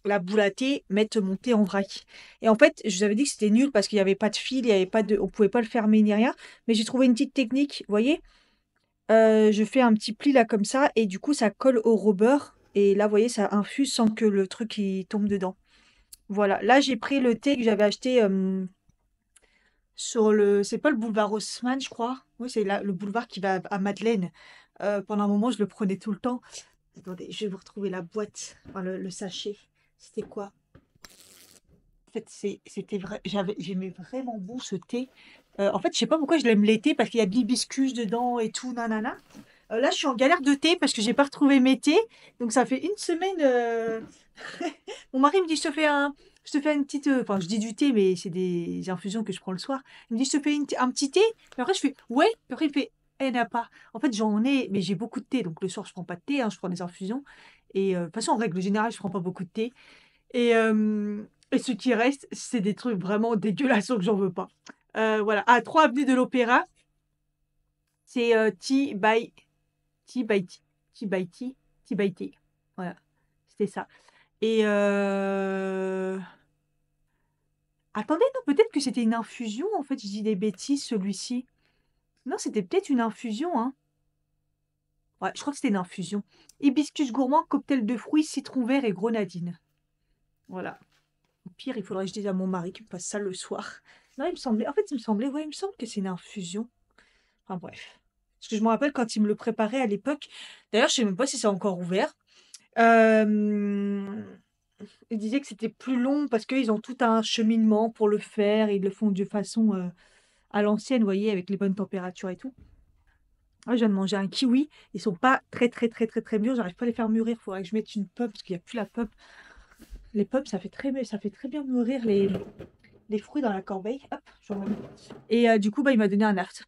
la boule à thé, mettre mon thé en vrac. Et en fait, je vous avais dit que c'était nul parce qu'il n'y avait pas de fil, il y avait pas de, on pouvait pas le fermer ni rien. Mais j'ai trouvé une petite technique, vous voyez? Je fais un petit pli là comme ça et du coup ça colle au rubber. Et là, vous voyez, ça infuse sans que le truc il tombe dedans. Voilà. Là, j'ai pris le thé que j'avais acheté sur le. C'est pas le boulevard Haussmann, je crois. Oui, c'est là, le boulevard qui va à Madeleine. Pendant un moment, je le prenais tout le temps. Attendez, je vais vous retrouver la boîte, enfin, le sachet. C'était quoi? En fait, c'était vrai. J'aimais vraiment bon ce thé. En fait, je sais pas pourquoi je l'aime l'été parce qu'il y a de l'hibiscus dedans et tout, nanana. Là, je suis en galère de thé parce que j'ai pas retrouvé mes thés. Donc, ça fait une semaine. Mon mari me dit, je te fais une petite. Enfin, je dis du thé, mais c'est des infusions que je prends le soir. Il me dit, je te fais un petit thé. Puis après, je fais, ouais. Puis après, il fait, il n'y en a pas. En fait, j'en ai, mais j'ai beaucoup de thé. Donc, le soir, je prends pas de thé, hein, je prends des infusions. Et de toute façon, en règle générale, je prends pas beaucoup de thé. Et, euh, et ce qui reste, c'est des trucs vraiment dégueulasses que j'en veux pas. Voilà. À 3 avenue de l'Opéra, c'est Tea by Tea by Tea. Tea by Tea. Tea by Tea. Voilà. C'était ça. Et attendez, non, peut-être que c'était une infusion. En fait, je dis des bêtises, celui-ci. Non, c'était peut-être une infusion, hein. Ouais, je crois que c'était une infusion. Hibiscus gourmand, cocktail de fruits, citron vert et grenadine. Voilà. Au pire, il faudrait que je dise à mon mari qu'il me fasse ça le soir. Non, il me semblait. En fait, ouais, il me semble que c'est une infusion. Enfin bref. Parce que je me rappelle quand il me le préparait à l'époque. D'ailleurs, je sais même pas si c'est encore ouvert. Euh, Il disait que c'était plus long parce qu'ils ont tout un cheminement pour le faire. Ils le font de façon à l'ancienne, vous voyez, avec les bonnes températures et tout. Ah, je viens de manger un kiwi. Ils sont pas très, très, très, très, très mûrs. J'arrive pas à les faire mûrir. Il faudrait que je mette une pub parce qu'il n'y a plus la pub. Les pubs, ça fait très bien mûrir les fruits dans la corbeille. Hop, j'en remets. Et du coup, bah, il m'a donné un aft.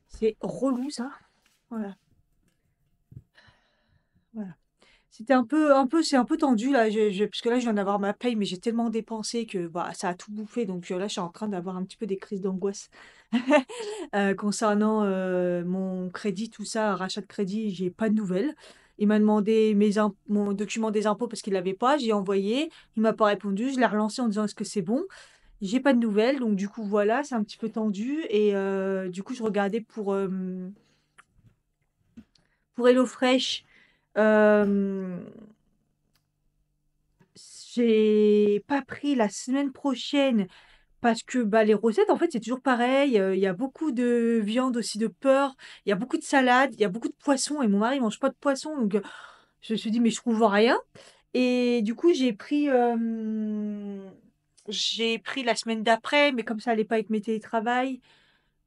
C'est relou, ça. Voilà. Voilà. C'était c'est un peu tendu là, parce que là je viens d'avoir ma paye, mais j'ai tellement dépensé que bah, ça a tout bouffé. Donc là, je suis en train d'avoir un petit peu des crises d'angoisse concernant mon crédit, tout ça, rachat de crédit, j'ai pas de nouvelles. Il m'a demandé mon document des impôts parce qu'il l'avait pas, j'ai envoyé, il m'a pas répondu, je l'ai relancé en disant est-ce que c'est bon? J'ai pas de nouvelles, donc du coup voilà, c'est un petit peu tendu et du coup je regardais pour HelloFresh. Euh, j'ai pas pris la semaine prochaine parce que bah, les recettes, en fait, c'est toujours pareil. Il y a beaucoup de viande aussi, de porc. Il y a beaucoup de salade. Il y a beaucoup de poisson. Et mon mari mange pas de poisson. Donc, je me suis dit, mais je trouve rien. Et du coup, j'ai pris la semaine d'après. Mais comme ça allait pas avec mes télétravails,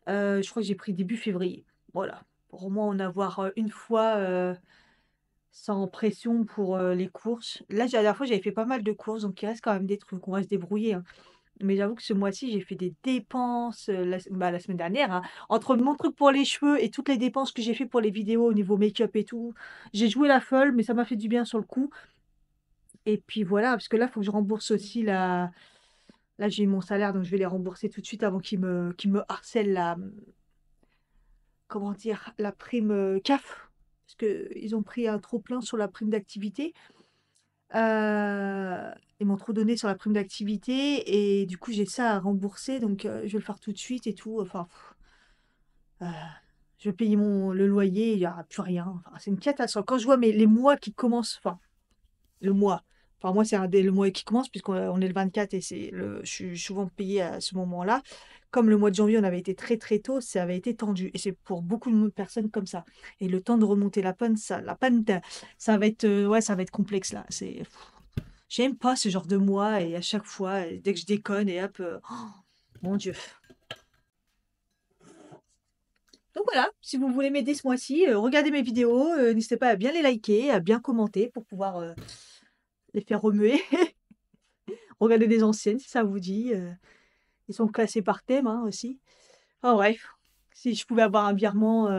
je crois que j'ai pris début février. Voilà. Pour au moins en avoir une fois. Sans pression pour, les courses. Là, la dernière fois, j'avais fait pas mal de courses, donc il reste quand même des trucs. On va se débrouiller, hein. Mais j'avoue que ce mois-ci, j'ai fait des dépenses, la semaine dernière, hein. Entre mon truc pour les cheveux et toutes les dépenses que j'ai fait pour les vidéos au niveau make-up et tout, j'ai joué la folle, mais ça m'a fait du bien sur le coup. Et puis voilà, parce que là, il faut que je rembourse aussi là, j'ai eu mon salaire, donc je vais les rembourser tout de suite avant qu'ils me harcèlent comment dire? La prime, CAF. Parce qu'ils ont pris un trop plein sur la prime d'activité. Ils m'ont trop donné sur la prime d'activité et du coup, j'ai ça à rembourser, donc je vais le faire tout de suite et tout. Enfin, heu, je vais payer le loyer, il y aura plus rien. Enfin, c'est une catastrophe. Quand je vois les mois qui commencent, enfin, le mois, enfin, moi, c'est le mois qui commence puisqu'on est le 24 et je suis souvent payée à ce moment-là. Comme le mois de janvier, on avait été très, très tôt, ça avait été tendu et c'est pour beaucoup de personnes comme ça et le temps de remonter la panne, ça va être, ouais, ça va être complexe là. J'aime pas ce genre de mois et à chaque fois, dès que je déconne et hop, mon Dieu. Donc voilà, si vous voulez m'aider ce mois-ci, regardez mes vidéos, n'hésitez pas à bien les liker, à bien commenter pour pouvoir les faire remuer. Regardez des anciennes si ça vous dit. Ils sont classés par thème hein, aussi. Enfin bref, si je pouvais avoir un virement,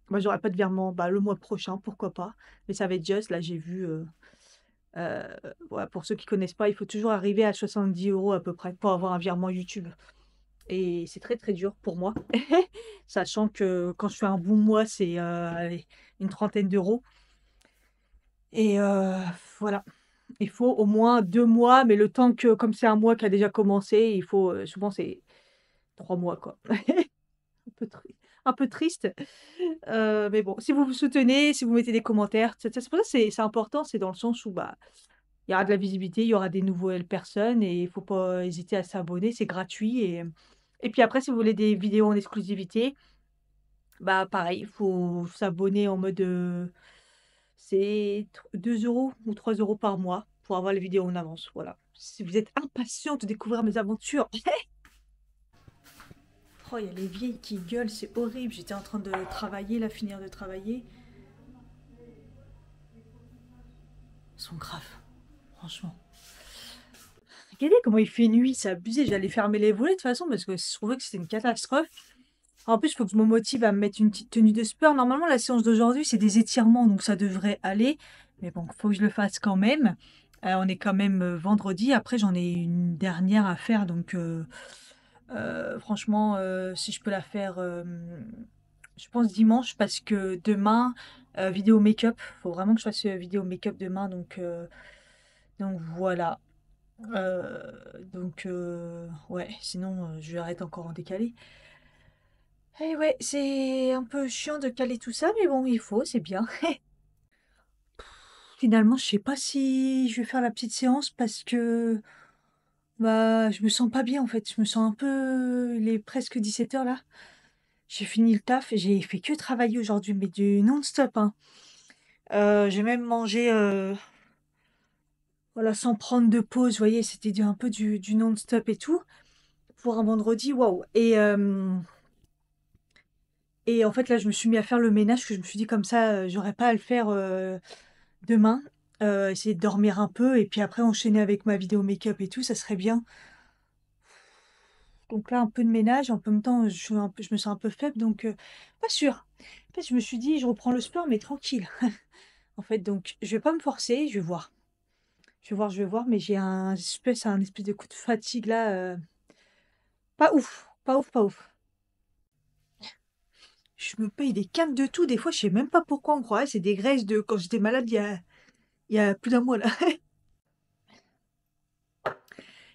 moi j'aurais pas de virement bah, le mois prochain, pourquoi pas. Mais ça va être juste, là j'ai vu, euh, ouais, pour ceux qui connaissent pas, il faut toujours arriver à 70 € à peu près pour avoir un virement YouTube. Et c'est très très dur pour moi, sachant que quand je fais un bon mois, c'est allez, une trentaine d'euros. Et voilà. Il faut au moins 2 mois, mais le temps que comme c'est un mois qui a déjà commencé, il faut, souvent c'est 3 mois, quoi. Un peu triste, mais bon, si vous vous soutenez, si vous mettez des commentaires, c'est pour ça que c'est important, c'est dans le sens où, bah, il y aura de la visibilité, il y aura des nouvelles personnes et il faut pas hésiter à s'abonner, c'est gratuit et puis après si vous voulez des vidéos en exclusivité, bah, pareil, il faut s'abonner en mode, c'est 2 € ou 3 € par mois pour avoir les vidéos en avance, voilà. Si vous êtes impatient de découvrir mes aventures. Oh, il y a les vieilles qui gueulent, c'est horrible. J'étais en train de travailler, là, finir de travailler. Elles sont graves, franchement. Regardez comment il fait nuit, c'est abusé. J'allais fermer les volets de toute façon parce que je trouvais que c'était une catastrophe. En plus, il faut que je me motive à me mettre une petite tenue de sport. Normalement, la séance d'aujourd'hui, c'est des étirements, donc ça devrait aller. Mais bon, il faut que je le fasse quand même. On est quand même vendredi. Après, j'en ai une dernière à faire, donc franchement, si je peux la faire, je pense dimanche, parce que demain, vidéo make-up. Faut vraiment que je fasse vidéo make-up demain, donc voilà. Ouais, sinon je vais arrêter encore en décalé. Et ouais, c'est un peu chiant de caler tout ça, mais bon, il faut, c'est bien. Finalement, je sais pas si je vais faire la petite séance parce que bah je me sens pas bien en fait. Je me sens un peu. Il est presque 17 h là. J'ai fini le taf et j'ai fait que travailler aujourd'hui, mais du non-stop, hein. J'ai même mangé voilà, sans prendre de pause, vous voyez, c'était un peu du non-stop et tout. Pour un vendredi, waouh! Et en fait, là, je me suis mis à faire le ménage, parce que je me suis dit comme ça, j'aurais pas à le faire demain. Essayer de dormir un peu et puis après enchaîner avec ma vidéo make-up et tout, ça serait bien. Donc là, un peu de ménage, en même temps, je me sens un peu faible, donc pas sûre. En fait, je me suis dit, je reprends le sport, mais tranquille. En fait, donc je vais pas me forcer, je vais voir. Je vais voir, mais j'ai un espèce de coup de fatigue là, pas ouf, pas ouf, pas ouf. Je me paye des cannes de tout, des fois, je sais même pas pourquoi on croirait, c'est des graisses de quand j'étais malade il y a plus d'un mois là.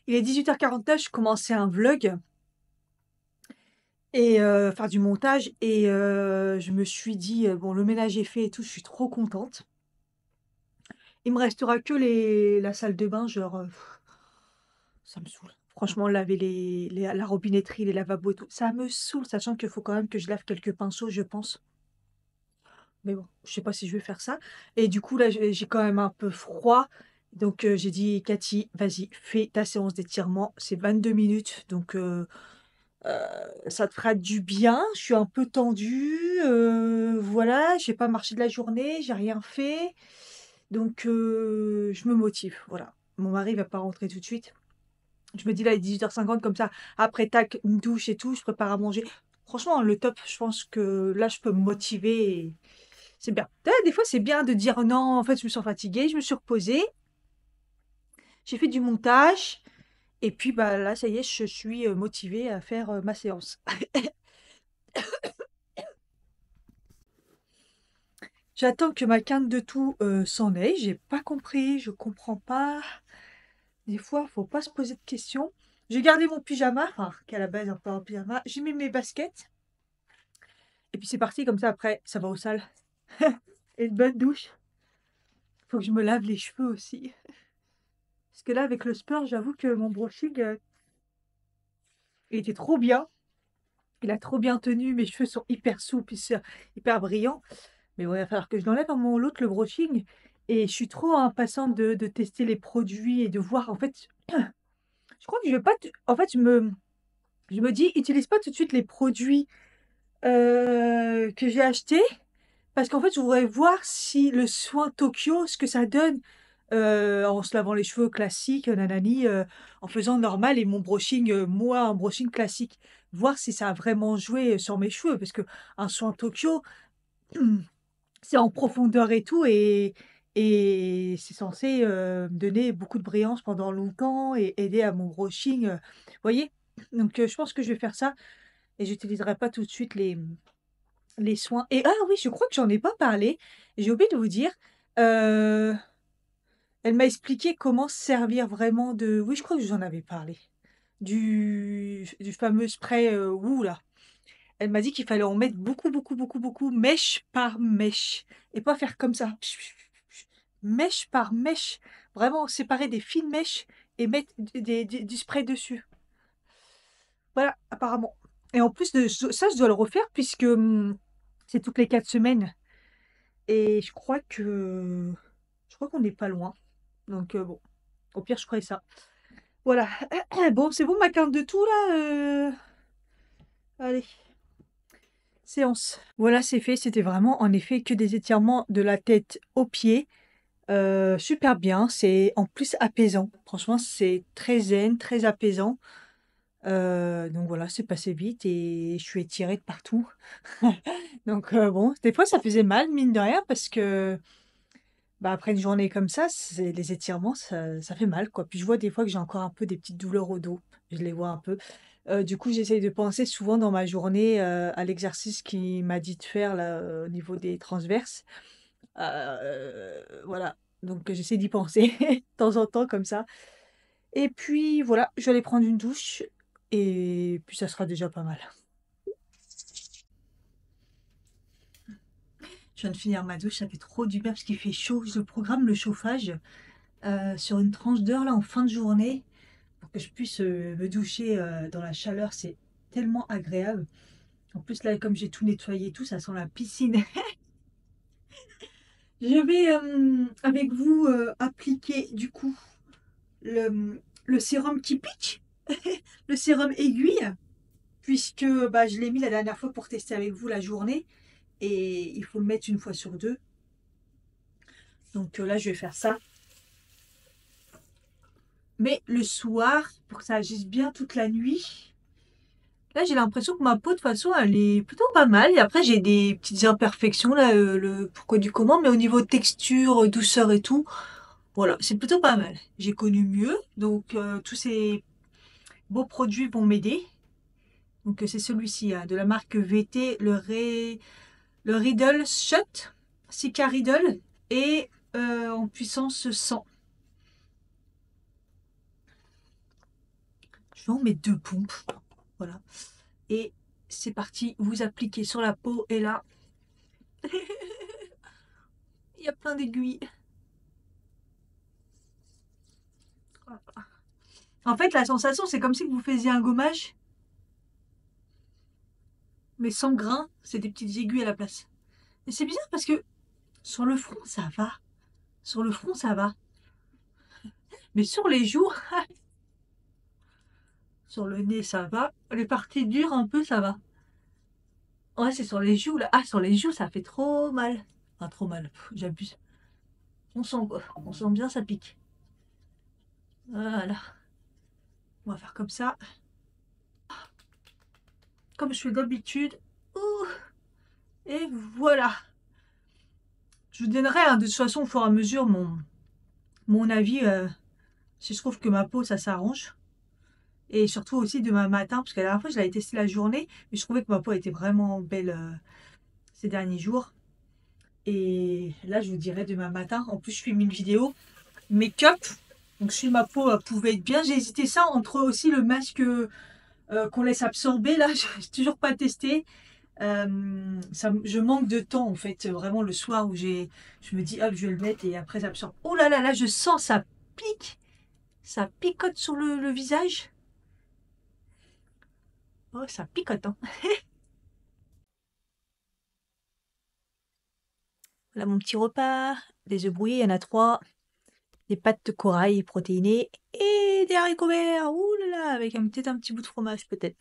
Il est 18h49, je commençais un vlog et faire du montage et je me suis dit, bon le ménage est fait et tout, je suis trop contente. Il me restera que la salle de bain, genre, ça me saoule. Franchement, laver la robinetterie, les lavabos et tout, ça me saoule, sachant qu'il faut quand même que je lave quelques pinceaux, je pense. Mais bon, je sais pas si je vais faire ça. Et du coup, là, j'ai quand même un peu froid. Donc, j'ai dit, Cathy, vas-y, fais ta séance d'étirement. C'est 22 minutes. Donc, ça te fera du bien. Je suis un peu tendue. Voilà, j'ai pas marché de la journée, j'ai rien fait. Donc, je me motive. Voilà. Mon mari va pas rentrer tout de suite. Je me dis là, il est 18h50, comme ça, après, tac, une douche et tout, je prépare à manger. Franchement, le top, je pense que là, je peux me motiver. C'est bien. Des fois, c'est bien de dire non, en fait, je me sens fatiguée, je me suis reposée, j'ai fait du montage, et puis bah là, ça y est, je suis motivée à faire ma séance. J'attends que ma quinte de tout s'en aille. J'ai pas compris, je comprends pas. Des fois, faut pas se poser de questions. J'ai gardé mon pyjama, enfin, qu'à la base, un peu en pyjama. J'ai mis mes baskets. Et puis c'est parti, comme ça, après, ça va aux salles. Et une bonne douche. Faut que je me lave les cheveux aussi. Parce que là, avec le sport, j'avoue que mon brushing, il était trop bien. Il a trop bien tenu. Mes cheveux sont hyper souples, hyper brillants. Mais ouais, il va falloir que je l'enlève à un moment ou l'autre, le brushing. Et je suis trop impatiente de tester les produits et de voir. En fait, je crois que je vais pas. En fait, je me dis, utilise pas tout de suite les produits que j'ai achetés. Parce qu'en fait, je voudrais voir si le soin Tokyo, ce que ça donne en se lavant les cheveux classique, nanani, en faisant normal et mon brushing, moi, un brushing classique. Voir si ça a vraiment joué sur mes cheveux. Parce que un soin Tokyo, c'est en profondeur et tout, et c'est censé me donner beaucoup de brillance pendant longtemps et aider à mon brushing. Vous voyez? Donc, je pense que je vais faire ça et j'utiliserai pas tout de suite les soins. Et ah oui, je crois que j'en ai pas parlé. J'ai oublié de vous dire. Elle m'a expliqué comment se servir vraiment de oui, je crois que je vous en avais parlé, du fameux spray, Woo là. Elle m'a dit qu'il fallait en mettre beaucoup, beaucoup, beaucoup, beaucoup, mèche par mèche et pas faire comme ça. Mèche par mèche, vraiment séparer des fines mèches et mettre du spray dessus. Voilà, apparemment. Et en plus de ça, je dois le refaire puisque, c'est toutes les 4 semaines et je crois qu'on n'est pas loin. Donc bon, au pire, je ferai ça. Voilà. Bon, c'est bon ma quinte de tout là, allez, séance. Voilà, c'est fait. C'était vraiment en effet que des étirements de la tête aux pieds. Super bien, c'est en plus apaisant. Franchement, c'est très zen, très apaisant. Donc voilà, c'est passé vite et je suis étirée de partout. Donc bon, des fois ça faisait mal, mine de rien, parce que bah, après une journée comme ça, les étirements, ça fait mal, quoi. Puis je vois des fois que j'ai encore un peu des petites douleurs au dos. Je les vois un peu. Du coup, j'essaye de penser souvent dans ma journée à l'exercice qu'il m'a dit de faire là, au niveau des transverses. Voilà. Donc j'essaie d'y penser de temps en temps comme ça. Et puis voilà, je vais aller prendre une douche et puis ça sera déjà pas mal. Je viens de finir ma douche, ça fait trop du bien parce qu'il fait chaud. Je programme le chauffage sur une tranche d'heure là en fin de journée pour que je puisse me doucher dans la chaleur. C'est tellement agréable. En plus là, comme j'ai tout nettoyé et tout, ça sent la piscine. Je vais avec vous appliquer du coup le sérum qui pique, le sérum aiguille, puisque bah, je l'ai mis la dernière fois pour tester avec vous la journée et il faut le mettre une fois sur deux. Donc là, je vais faire ça. Mais le soir, pour que ça agisse bien toute la nuit. Là, j'ai l'impression que ma peau, de toute façon, elle est plutôt pas mal. Et après, j'ai des petites imperfections, là, le pourquoi du comment. Mais au niveau texture, douceur et tout, voilà, c'est plutôt pas mal. J'ai connu mieux. Donc, tous ces beaux produits vont m'aider. Donc, c'est celui-ci, hein, de la marque VT, le Riddle Shot, Cica Riddle, et en puissance 100. Je vais en mettre 2 pompes. Voilà. Et c'est parti, vous appliquez sur la peau et là, il y a plein d'aiguilles. Voilà. En fait, la sensation, c'est comme si vous faisiez un gommage, mais sans grain, c'est des petites aiguilles à la place. Et c'est bizarre parce que sur le front, ça va. Sur le front, ça va. Mais sur les joues, sur le nez, ça va. Les parties dures, un peu, ça va. Ouais, c'est sur les joues, là. Ah, sur les joues, ça fait trop mal. Enfin, trop mal, j'abuse. On sent quoi. On sent bien, ça pique. Voilà. On va faire comme ça. Comme je fais d'habitude. Ouh. Et voilà. Je vous donnerai hein, de toute façon au fur et à mesure mon avis si je trouve que ma peau ça s'arrange. Et surtout aussi demain matin, parce que la dernière fois je l'avais testé la journée, mais je trouvais que ma peau était vraiment belle ces derniers jours. Et là je vous dirai demain matin. En plus je filme une vidéo make-up. Donc si ma peau pouvait être bien, j'ai hésité ça entre aussi le masque qu'on laisse absorber. Là, j'ai toujours pas testé. Je manque de temps en fait, vraiment le soir où je me dis hop je vais le mettre et après ça absorbe. Oh là là là, je sens ça pique, ça picote sur le visage. Oh ça picote hein. Voilà mon petit repas, des œufs brouillés, il y en a 3, des pâtes de corail protéinées et des haricots verts. Ouh là là, avec peut-être un petit bout de fromage peut-être.